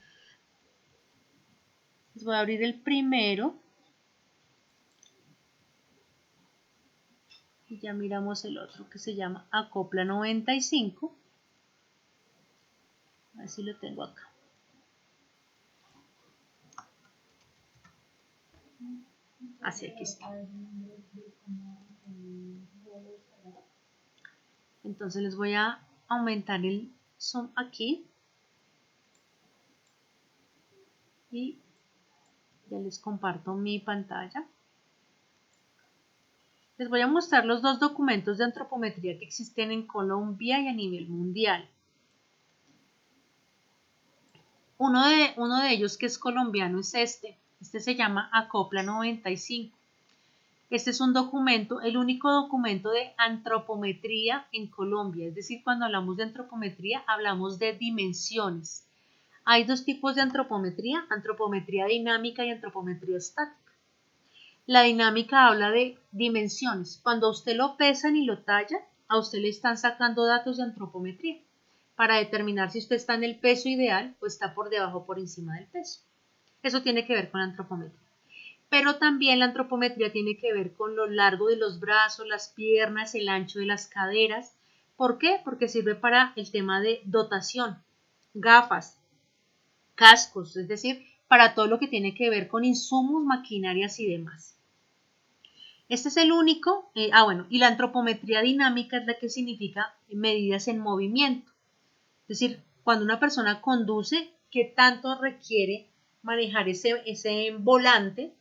Les voy a abrir el primero. Y ya miramos el otro que se llama Acopla 95. A ver si lo tengo acá. Así, aquí está. Entonces les voy a aumentar el zoom aquí. Y ya les comparto mi pantalla. Les voy a mostrar los dos documentos de antropometría que existen en Colombia y a nivel mundial. Uno de ellos que es colombiano es este. Este se llama Acopla 95. Este es un documento, el único documento de antropometría en Colombia. Es decir, cuando hablamos de antropometría, hablamos de dimensiones. Hay dos tipos de antropometría dinámica y antropometría estática. La dinámica habla de dimensiones. Cuando a usted lo pesan y lo tallan, a usted le están sacando datos de antropometría para determinar si usted está en el peso ideal o está por debajo o por encima del peso. Eso tiene que ver con la antropometría. Pero también la antropometría tiene que ver con lo largo de los brazos, las piernas, el ancho de las caderas. ¿Por qué? Porque sirve para el tema de dotación, gafas, cascos, es decir, para todo lo que tiene que ver con insumos, maquinarias y demás. Este es el único, y la antropometría dinámica es la que significa medidas en movimiento. Es decir, cuando una persona conduce, ¿qué tanto requiere manejar ese volante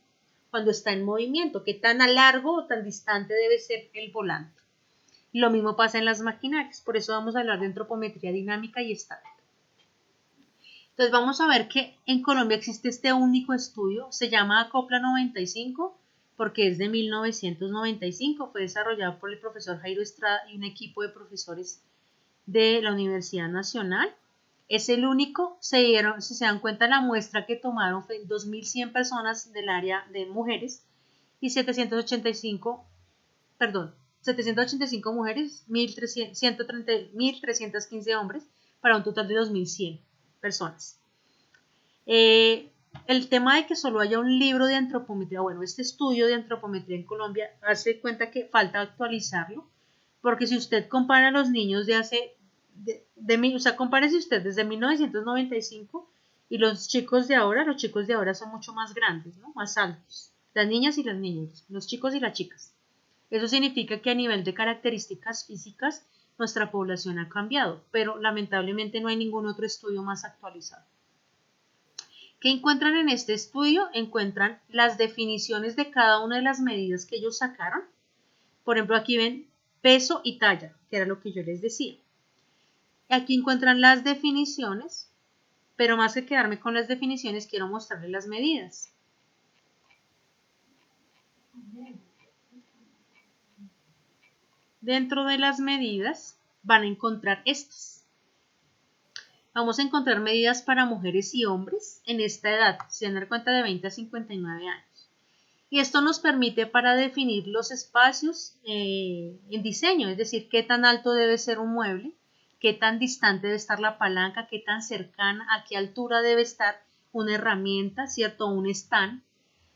cuando está en movimiento? ¿Qué tan a largo o tan distante debe ser el volante? Lo mismo pasa en las maquinarias, por eso vamos a hablar de antropometría dinámica y estática. Entonces vamos a ver que en Colombia existe este único estudio, se llama Acopla 95, porque es de 1995, fue desarrollado por el profesor Jairo Estrada y un equipo de profesores de la Universidad Nacional. Es el único, si se dan cuenta, la muestra que tomaron fue 2.100 personas del área de mujeres y 785 mujeres, 1.315 hombres, para un total de 2.100 personas. El tema de que solo haya un libro de antropometría, bueno, este estudio de antropometría en Colombia, hace cuenta que falta actualizarlo, porque si usted compara a los niños de hace, o sea, compárese usted desde 1995 y los chicos de ahora son mucho más grandes, ¿no? Más altos, las niñas y los niños, los chicos y las chicas. Eso significa que a nivel de características físicas nuestra población ha cambiado, pero lamentablemente no hay ningún otro estudio más actualizado. ¿Qué encuentran en este estudio? Encuentran las definiciones de cada una de las medidas que ellos sacaron. Por ejemplo, aquí ven peso y talla, que era lo que yo les decía. Aquí encuentran las definiciones pero más que quedarme con las definiciones, quiero mostrarles las medidas. Dentro de las medidas van a encontrar estas. Vamos a encontrar medidas para mujeres y hombres en esta edad, se dan cuenta de 20 a 59 años. Y esto nos permite para definir los espacios en diseño, es decir, qué tan alto debe ser un mueble, qué tan distante debe estar la palanca, qué tan cercana, a qué altura debe estar una herramienta, ¿cierto? Un stand.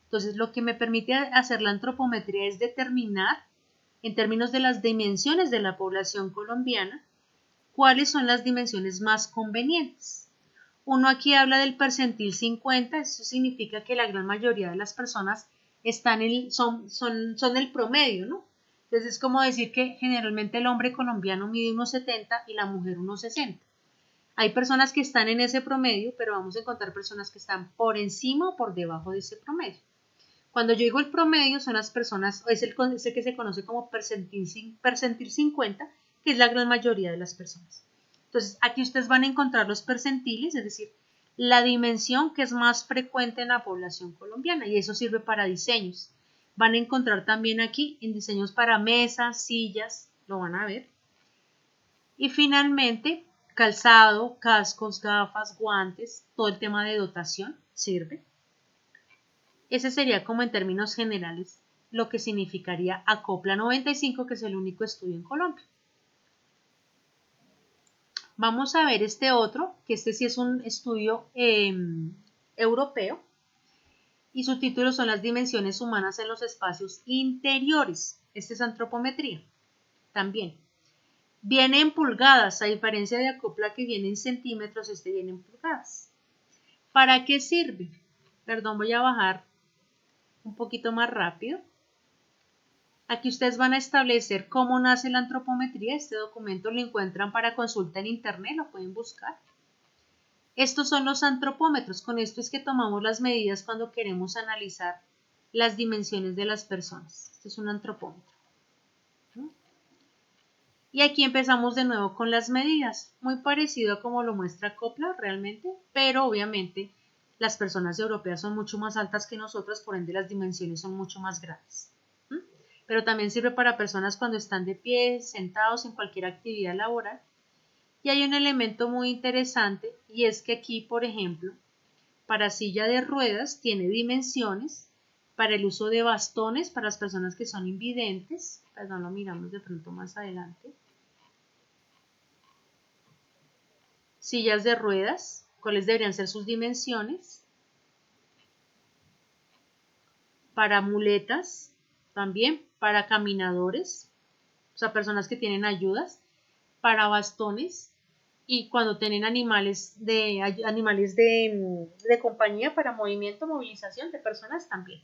Entonces, lo que me permite hacer la antropometría es determinar, en términos de las dimensiones de la población colombiana, cuáles son las dimensiones más convenientes. Uno aquí habla del percentil 50, eso significa que la gran mayoría de las personas son el promedio, ¿no? Entonces es como decir que generalmente el hombre colombiano mide unos 70 y la mujer unos 60. Hay personas que están en ese promedio, pero vamos a encontrar personas que están por encima o por debajo de ese promedio. Cuando yo digo el promedio, son las personas, es el que se conoce como percentil 50, que es la gran mayoría de las personas. Entonces, aquí ustedes van a encontrar los percentiles, es decir, la dimensión que es más frecuente en la población colombiana, y eso sirve para diseños. Van a encontrar también aquí en diseños para mesas, sillas, lo van a ver. Y finalmente, calzado, cascos, gafas, guantes, todo el tema de dotación sirve. Ese sería como en términos generales lo que significaría Acopla 95, que es el único estudio en Colombia. Vamos a ver este otro, que este sí es un estudio europeo, y su título son las dimensiones humanas en los espacios interiores. Este es antropometría también. Viene en pulgadas, a diferencia de Acopla que viene en centímetros, este viene en pulgadas. ¿Para qué sirve? Perdón, voy a bajar un poquito más rápido. Aquí ustedes van a establecer cómo nace la antropometría. Este documento lo encuentran para consulta en internet, lo pueden buscar. Estos son los antropómetros. Con esto es que tomamos las medidas cuando queremos analizar las dimensiones de las personas. Este es un antropómetro. Y aquí empezamos de nuevo con las medidas. Muy parecido a como lo muestra Copla realmente, pero obviamente las personas europeas son mucho más altas que nosotras, por ende las dimensiones son mucho más grandes. Pero también sirve para personas cuando están de pie, sentados en cualquier actividad laboral. Y hay un elemento muy interesante, y es que aquí, por ejemplo, para silla de ruedas tiene dimensiones, para el uso de bastones, para las personas que son invidentes, perdón, lo miramos de pronto más adelante. Sillas de ruedas, cuáles deberían ser sus dimensiones. Para muletas, también, para caminadores, o sea, personas que tienen ayudas, para bastones, y cuando tienen animales de compañía para movimiento, movilización de personas también.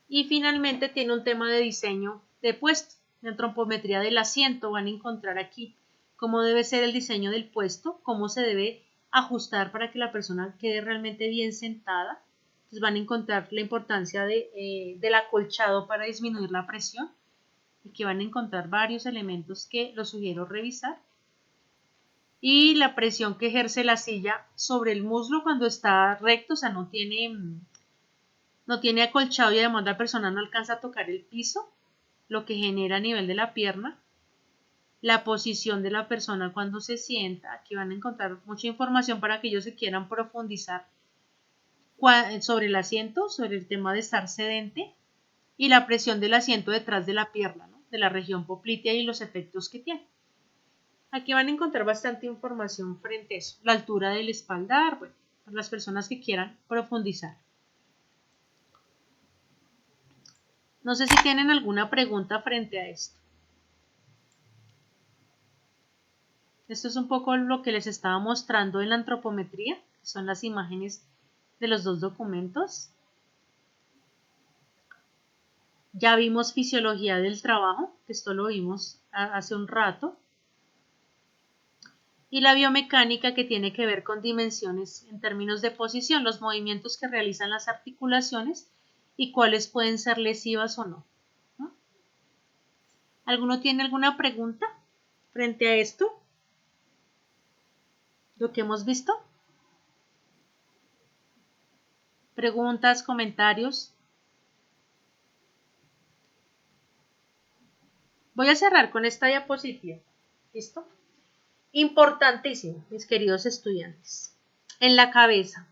Y finalmente tiene un tema de diseño de puesto, de antropometría del asiento. Van a encontrar aquí cómo debe ser el diseño del puesto, cómo se debe ajustar para que la persona quede realmente bien sentada. Entonces van a encontrar la importancia del acolchado para disminuir la presión, y que van a encontrar varios elementos que los sugiero revisar. Y la presión que ejerce la silla sobre el muslo cuando está recto, o sea, no tiene acolchado y además la persona no alcanza a tocar el piso, lo que genera a nivel de la pierna. La posición de la persona cuando se sienta, aquí van a encontrar mucha información para aquellos que quieran profundizar sobre el asiento, sobre el tema de estar sedente, y la presión del asiento detrás de la pierna, ¿no? De la región poplitea y los efectos que tiene. Aquí van a encontrar bastante información frente a eso. La altura del espaldar, bueno, para las personas que quieran profundizar. No sé si tienen alguna pregunta frente a esto. Esto es un poco lo que les estaba mostrando en la antropometría, que son las imágenes de los dos documentos. Ya vimos fisiología del trabajo, que esto lo vimos hace un rato. Y la biomecánica, que tiene que ver con dimensiones en términos de posición, los movimientos que realizan las articulaciones y cuáles pueden ser lesivas o no. ¿Alguno tiene alguna pregunta frente a esto? ¿Lo que hemos visto? Preguntas, comentarios. Voy a cerrar con esta diapositiva. ¿Listo? Importantísimo, mis queridos estudiantes. En la cabeza.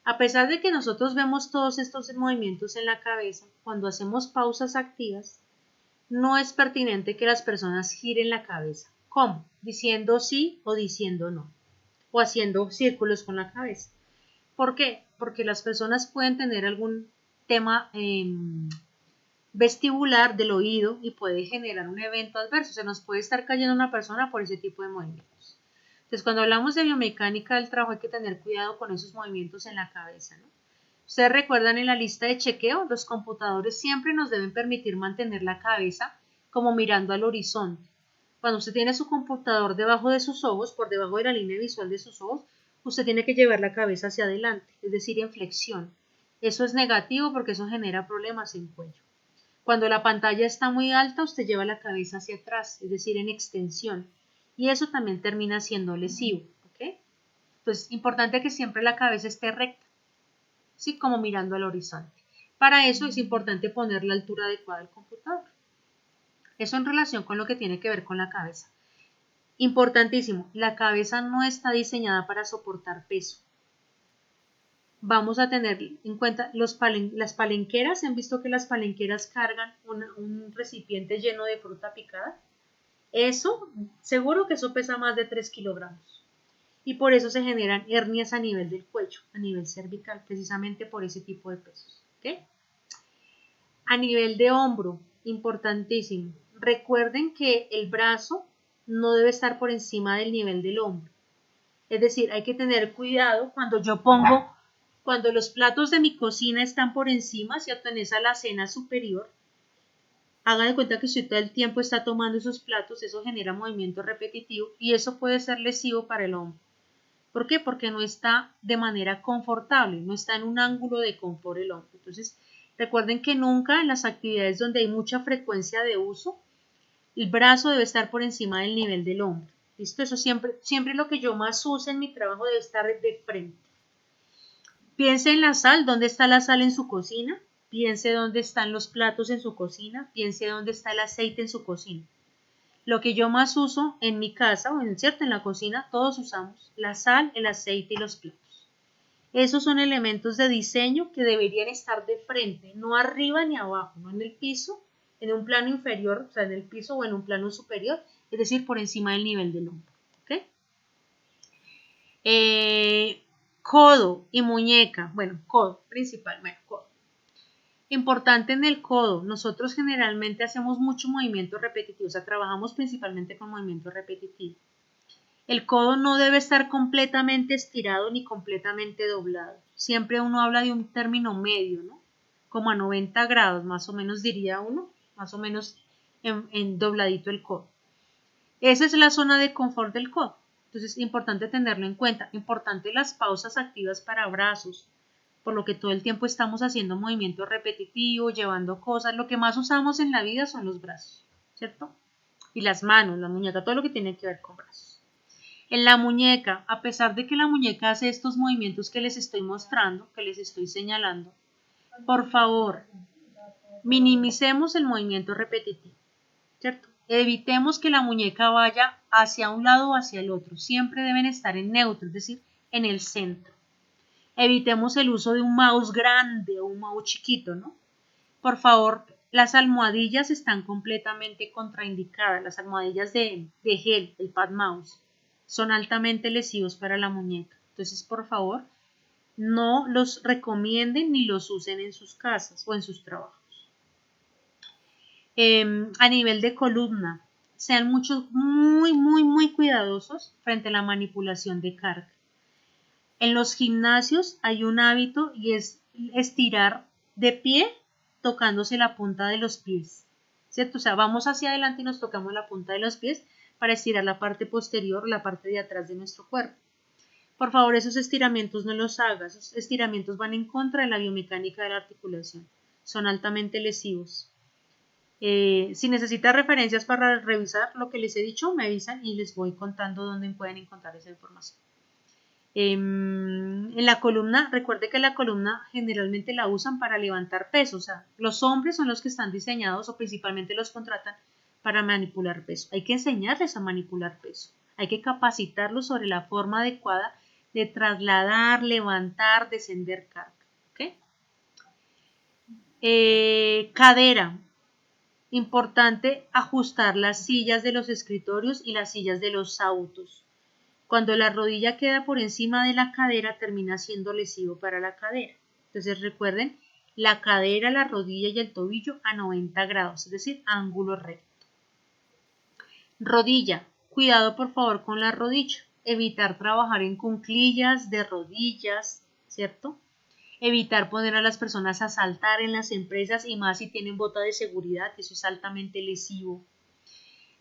A pesar de que nosotros vemos todos estos movimientos en la cabeza, cuando hacemos pausas activas, no es pertinente que las personas giren la cabeza. ¿Cómo? Diciendo sí o diciendo no. O haciendo círculos con la cabeza. ¿Por qué? Porque las personas pueden tener algún tema vestibular del oído y puede generar un evento adverso. Se nos puede estar cayendo una persona por ese tipo de movimientos. Entonces, cuando hablamos de biomecánica del trabajo hay que tener cuidado con esos movimientos en la cabeza, ¿no? Ustedes recuerdan en la lista de chequeo, los computadores siempre nos deben permitir mantener la cabeza como mirando al horizonte. Cuando usted tiene su computador debajo de sus ojos, por debajo de la línea visual de sus ojos, usted tiene que llevar la cabeza hacia adelante, es decir, en flexión. Eso es negativo porque eso genera problemas en cuello. Cuando la pantalla está muy alta, usted lleva la cabeza hacia atrás, es decir, en extensión. Y eso también termina siendo lesivo. ¿Ok? Entonces, importante que siempre la cabeza esté recta, ¿sí? Como mirando al horizonte. Para eso es importante poner la altura adecuada del computador. Eso en relación con lo que tiene que ver con la cabeza. Importantísimo, la cabeza no está diseñada para soportar peso. Vamos a tener en cuenta las palenqueras. ¿Han visto que las palenqueras cargan un recipiente lleno de fruta picada? Eso, seguro que eso pesa más de 3 kilogramos. Y por eso se generan hernias a nivel del cuello, a nivel cervical, precisamente por ese tipo de pesos. ¿Ok? A nivel de hombro, importantísimo. Recuerden que el brazo no debe estar por encima del nivel del hombro. Es decir, hay que tener cuidado cuando los platos de mi cocina están por encima, ¿cierto? En esa alacena superior, hagan de cuenta que usted todo el tiempo está tomando esos platos, eso genera movimiento repetitivo y eso puede ser lesivo para el hombro. ¿Por qué? Porque no está de manera confortable, no está en un ángulo de confort el hombro. Entonces, recuerden que nunca en las actividades donde hay mucha frecuencia de uso, el brazo debe estar por encima del nivel del hombro. ¿Listo? Eso siempre lo que yo más uso en mi trabajo debe estar de frente. Piense en la sal, ¿dónde está la sal en su cocina? Piense dónde están los platos en su cocina, piense dónde está el aceite en su cocina. Lo que yo más uso en mi casa o en la cocina, todos usamos la sal, el aceite y los platos. Esos son elementos de diseño que deberían estar de frente, no arriba ni abajo, no en el piso, en un plano inferior, o sea, en el piso o en un plano superior, es decir, por encima del nivel del hombro. ¿Okay? Codo y muñeca, bueno, codo principalmente, codo. Importante en el codo, nosotros generalmente hacemos mucho movimiento repetitivo, o sea, trabajamos principalmente con movimiento repetitivo. El codo no debe estar completamente estirado ni completamente doblado. Siempre uno habla de un término medio, ¿no? Como a 90 grados, más o menos diría uno, más o menos en dobladito el codo. Esa es la zona de confort del codo. Entonces es importante tenerlo en cuenta. Importante las pausas activas para brazos, por lo que todo el tiempo estamos haciendo movimiento repetitivo, llevando cosas. Lo que más usamos en la vida son los brazos, ¿cierto? Y las manos, la muñeca, todo lo que tiene que ver con brazos. En la muñeca, a pesar de que la muñeca hace estos movimientos que les estoy mostrando, que les estoy señalando, por favor, minimicemos el movimiento repetitivo, ¿cierto? Evitemos que la muñeca vaya hacia un lado o hacia el otro. Siempre deben estar en neutro, es decir, en el centro. Evitemos el uso de un mouse grande o un mouse chiquito, ¿no? Por favor, las almohadillas están completamente contraindicadas. Las almohadillas de gel, el pad mouse, son altamente lesivos para la muñeca. Entonces, por favor, no los recomienden ni los usen en sus casas o en sus trabajos. A nivel de columna, sean muy cuidadosos frente a la manipulación de carga. En los gimnasios hay un hábito y es estirar de pie tocándose la punta de los pies, ¿cierto? O sea, vamos hacia adelante y nos tocamos la punta de los pies para estirar la parte posterior, la parte de atrás de nuestro cuerpo. Por favor, esos estiramientos no los hagas, esos estiramientos van en contra de la biomecánica de la articulación, son altamente lesivos. Si necesitan referencias para revisar lo que les he dicho, me avisan y les voy contando dónde pueden encontrar esa información. En la columna, recuerde que la columna generalmente la usan para levantar peso, o sea, los hombres son los que están diseñados o principalmente los contratan para manipular peso. Hay que enseñarles a manipular peso, hay que capacitarlos sobre la forma adecuada de trasladar, levantar, descender carga. ¿Okay? Cadera. Importante ajustar las sillas de los escritorios y las sillas de los autos. Cuando la rodilla queda por encima de la cadera, termina siendo lesivo para la cadera. Entonces recuerden, la cadera, la rodilla y el tobillo a 90 grados, es decir, ángulo recto. Rodilla. Cuidado por favor con la rodilla. Evitar trabajar en cuclillas de rodillas, ¿cierto? Evitar poner a las personas a saltar en las empresas y más si tienen bota de seguridad, eso es altamente lesivo.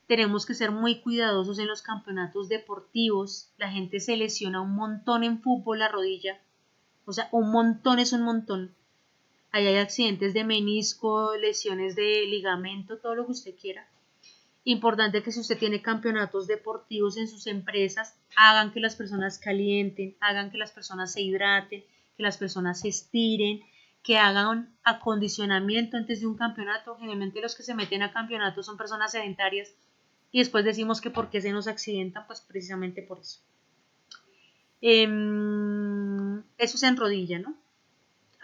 Tenemos que ser muy cuidadosos en los campeonatos deportivos. La gente se lesiona un montón en fútbol la rodilla. O sea, un montón es un montón. Ahí hay accidentes de menisco, lesiones de ligamento, todo lo que usted quiera. Importante que si usted tiene campeonatos deportivos en sus empresas, hagan que las personas calienten, hagan que las personas se hidraten, que las personas se estiren, que hagan acondicionamiento antes de un campeonato. Generalmente los que se meten a campeonatos son personas sedentarias y después decimos que por qué se nos accidentan, pues precisamente por eso. Eso es en rodilla, ¿no?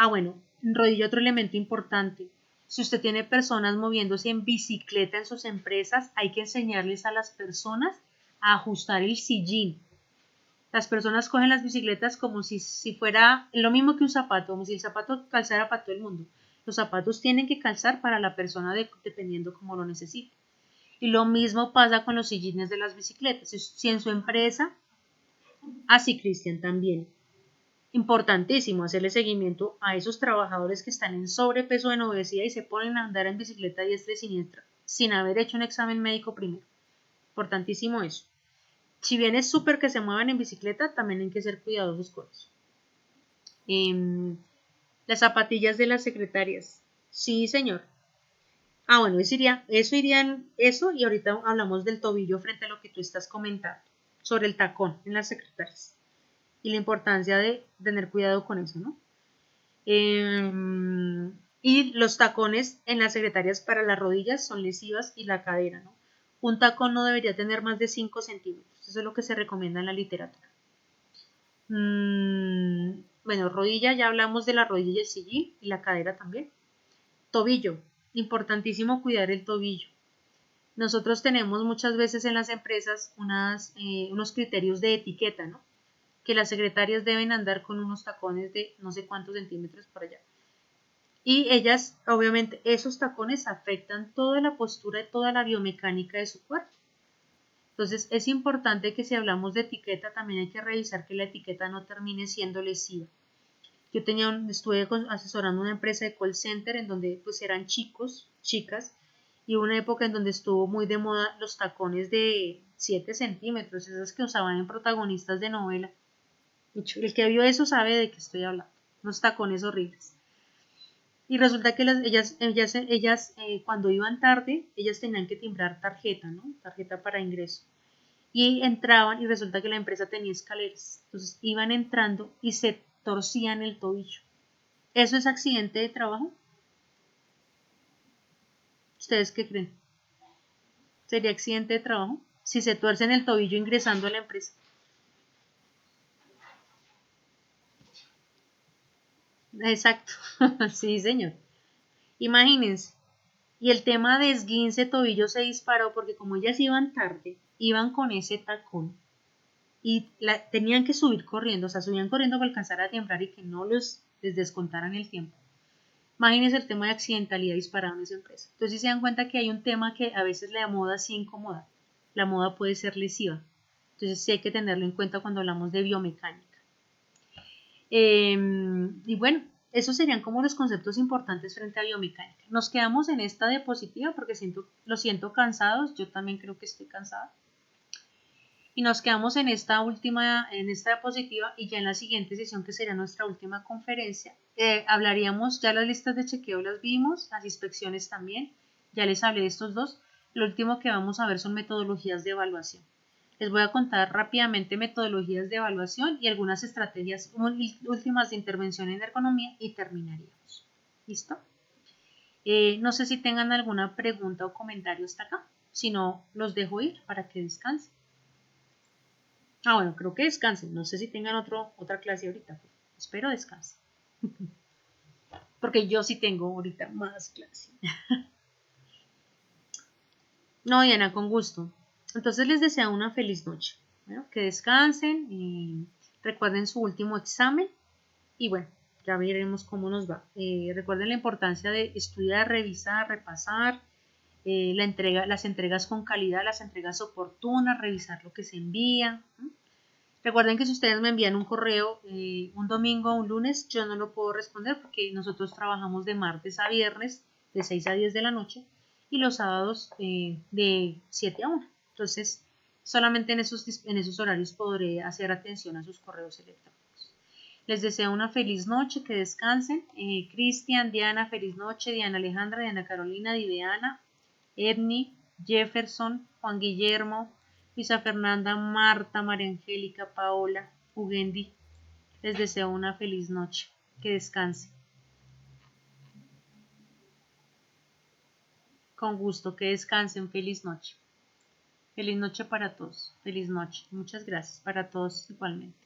Bueno, en rodilla otro elemento importante. Si usted tiene personas moviéndose en bicicleta en sus empresas, hay que enseñarles a las personas a ajustar el sillín. Las personas cogen las bicicletas como si fuera lo mismo que un zapato, como si el zapato calzara para todo el mundo. Los zapatos tienen que calzar para la persona dependiendo cómo lo necesite. Y lo mismo pasa con los sillines de las bicicletas. Si en su empresa, así Cristian también. Importantísimo hacerle seguimiento a esos trabajadores que están en sobrepeso, en obesidad y se ponen a andar en bicicleta diestra y siniestra sin haber hecho un examen médico primero. Importantísimo eso. Si bien es súper que se muevan en bicicleta, también hay que ser cuidadosos con eso. Las zapatillas de las secretarias. Sí, señor. Bueno, eso y ahorita hablamos del tobillo frente a lo que tú estás comentando sobre el tacón en las secretarias y la importancia de tener cuidado con eso, ¿no? Y los tacones en las secretarias para las rodillas son lesivas y la cadera, ¿no? Un tacón no debería tener más de 5 centímetros, eso es lo que se recomienda en la literatura. Bueno, rodilla, ya hablamos de la rodilla y el sillín y la cadera también. Tobillo, importantísimo cuidar el tobillo. Nosotros tenemos muchas veces en las empresas unos criterios de etiqueta, ¿no? Que las secretarias deben andar con unos tacones de no sé cuántos centímetros por allá. Y ellas, obviamente, esos tacones afectan toda la postura y toda la biomecánica de su cuerpo. Entonces, es importante que si hablamos de etiqueta, también hay que revisar que la etiqueta no termine siendo lesiva. Yo estuve asesorando una empresa de call center en donde pues eran chicos, chicas, y hubo una época en donde estuvo muy de moda los tacones de 7 centímetros, esos que usaban en protagonistas de novela. El que vio eso sabe de qué estoy hablando, unos tacones horribles. Y resulta que ellas cuando iban tarde, ellas tenían que timbrar tarjeta, ¿no? Tarjeta para ingreso. Y entraban y resulta que la empresa tenía escaleras. Entonces iban entrando y se torcían el tobillo. ¿Eso es accidente de trabajo? ¿Ustedes qué creen? ¿Sería accidente de trabajo? Si se tuercen el tobillo ingresando a la empresa. Exacto, sí señor. Imagínense. Y el tema de esguince tobillo se disparó porque como ellas iban tarde, iban con ese tacón y tenían que subir corriendo, o sea, subían corriendo para alcanzar a tiemblar y que no les descontaran el tiempo. Imagínense el tema de accidentalidad disparado en esa empresa. Entonces, si se dan cuenta que hay un tema que a veces la moda sí incomoda, la moda puede ser lesiva. Entonces, sí hay que tenerlo en cuenta cuando hablamos de biomecánica. Y bueno, esos serían como los conceptos importantes frente a biomecánica. Nos quedamos en esta diapositiva porque lo siento cansados, yo también creo que estoy cansada. Y nos quedamos en esta diapositiva y ya en la siguiente sesión, que sería nuestra última conferencia, hablaríamos, ya las listas de chequeo las vimos, las inspecciones también, ya les hablé de estos dos. Lo último que vamos a ver son metodologías de evaluación. Les voy a contar rápidamente metodologías de evaluación y algunas estrategias últimas de intervención en ergonomía y terminaríamos. ¿Listo? No sé si tengan alguna pregunta o comentario hasta acá. Si no, los dejo ir para que descansen. Bueno, creo que descansen. No sé si tengan otra clase ahorita. Espero descansen. Porque yo sí tengo ahorita más clase. No, Diana, con gusto. Entonces les deseo una feliz noche. Bueno, que descansen y recuerden su último examen y bueno, ya veremos cómo nos va. Recuerden la importancia de estudiar, revisar, repasar, las entregas con calidad, las entregas oportunas, revisar lo que se envía. Recuerden que si ustedes me envían un correo un domingo o un lunes, yo no lo puedo responder porque nosotros trabajamos de martes a viernes de 6 a 10 de la noche y los sábados de 7 a 1. Entonces, solamente en esos horarios podré hacer atención a sus correos electrónicos. Les deseo una feliz noche, que descansen. Cristian, Diana, feliz noche. Diana Alejandra, Diana Carolina, Diana, Edni, Jefferson, Juan Guillermo, Luisa Fernanda, Marta, María Angélica, Paola, Ugendi. Les deseo una feliz noche. Que descansen. Con gusto, que descansen. Feliz noche. Feliz noche para todos. Feliz noche. Muchas gracias para todos igualmente.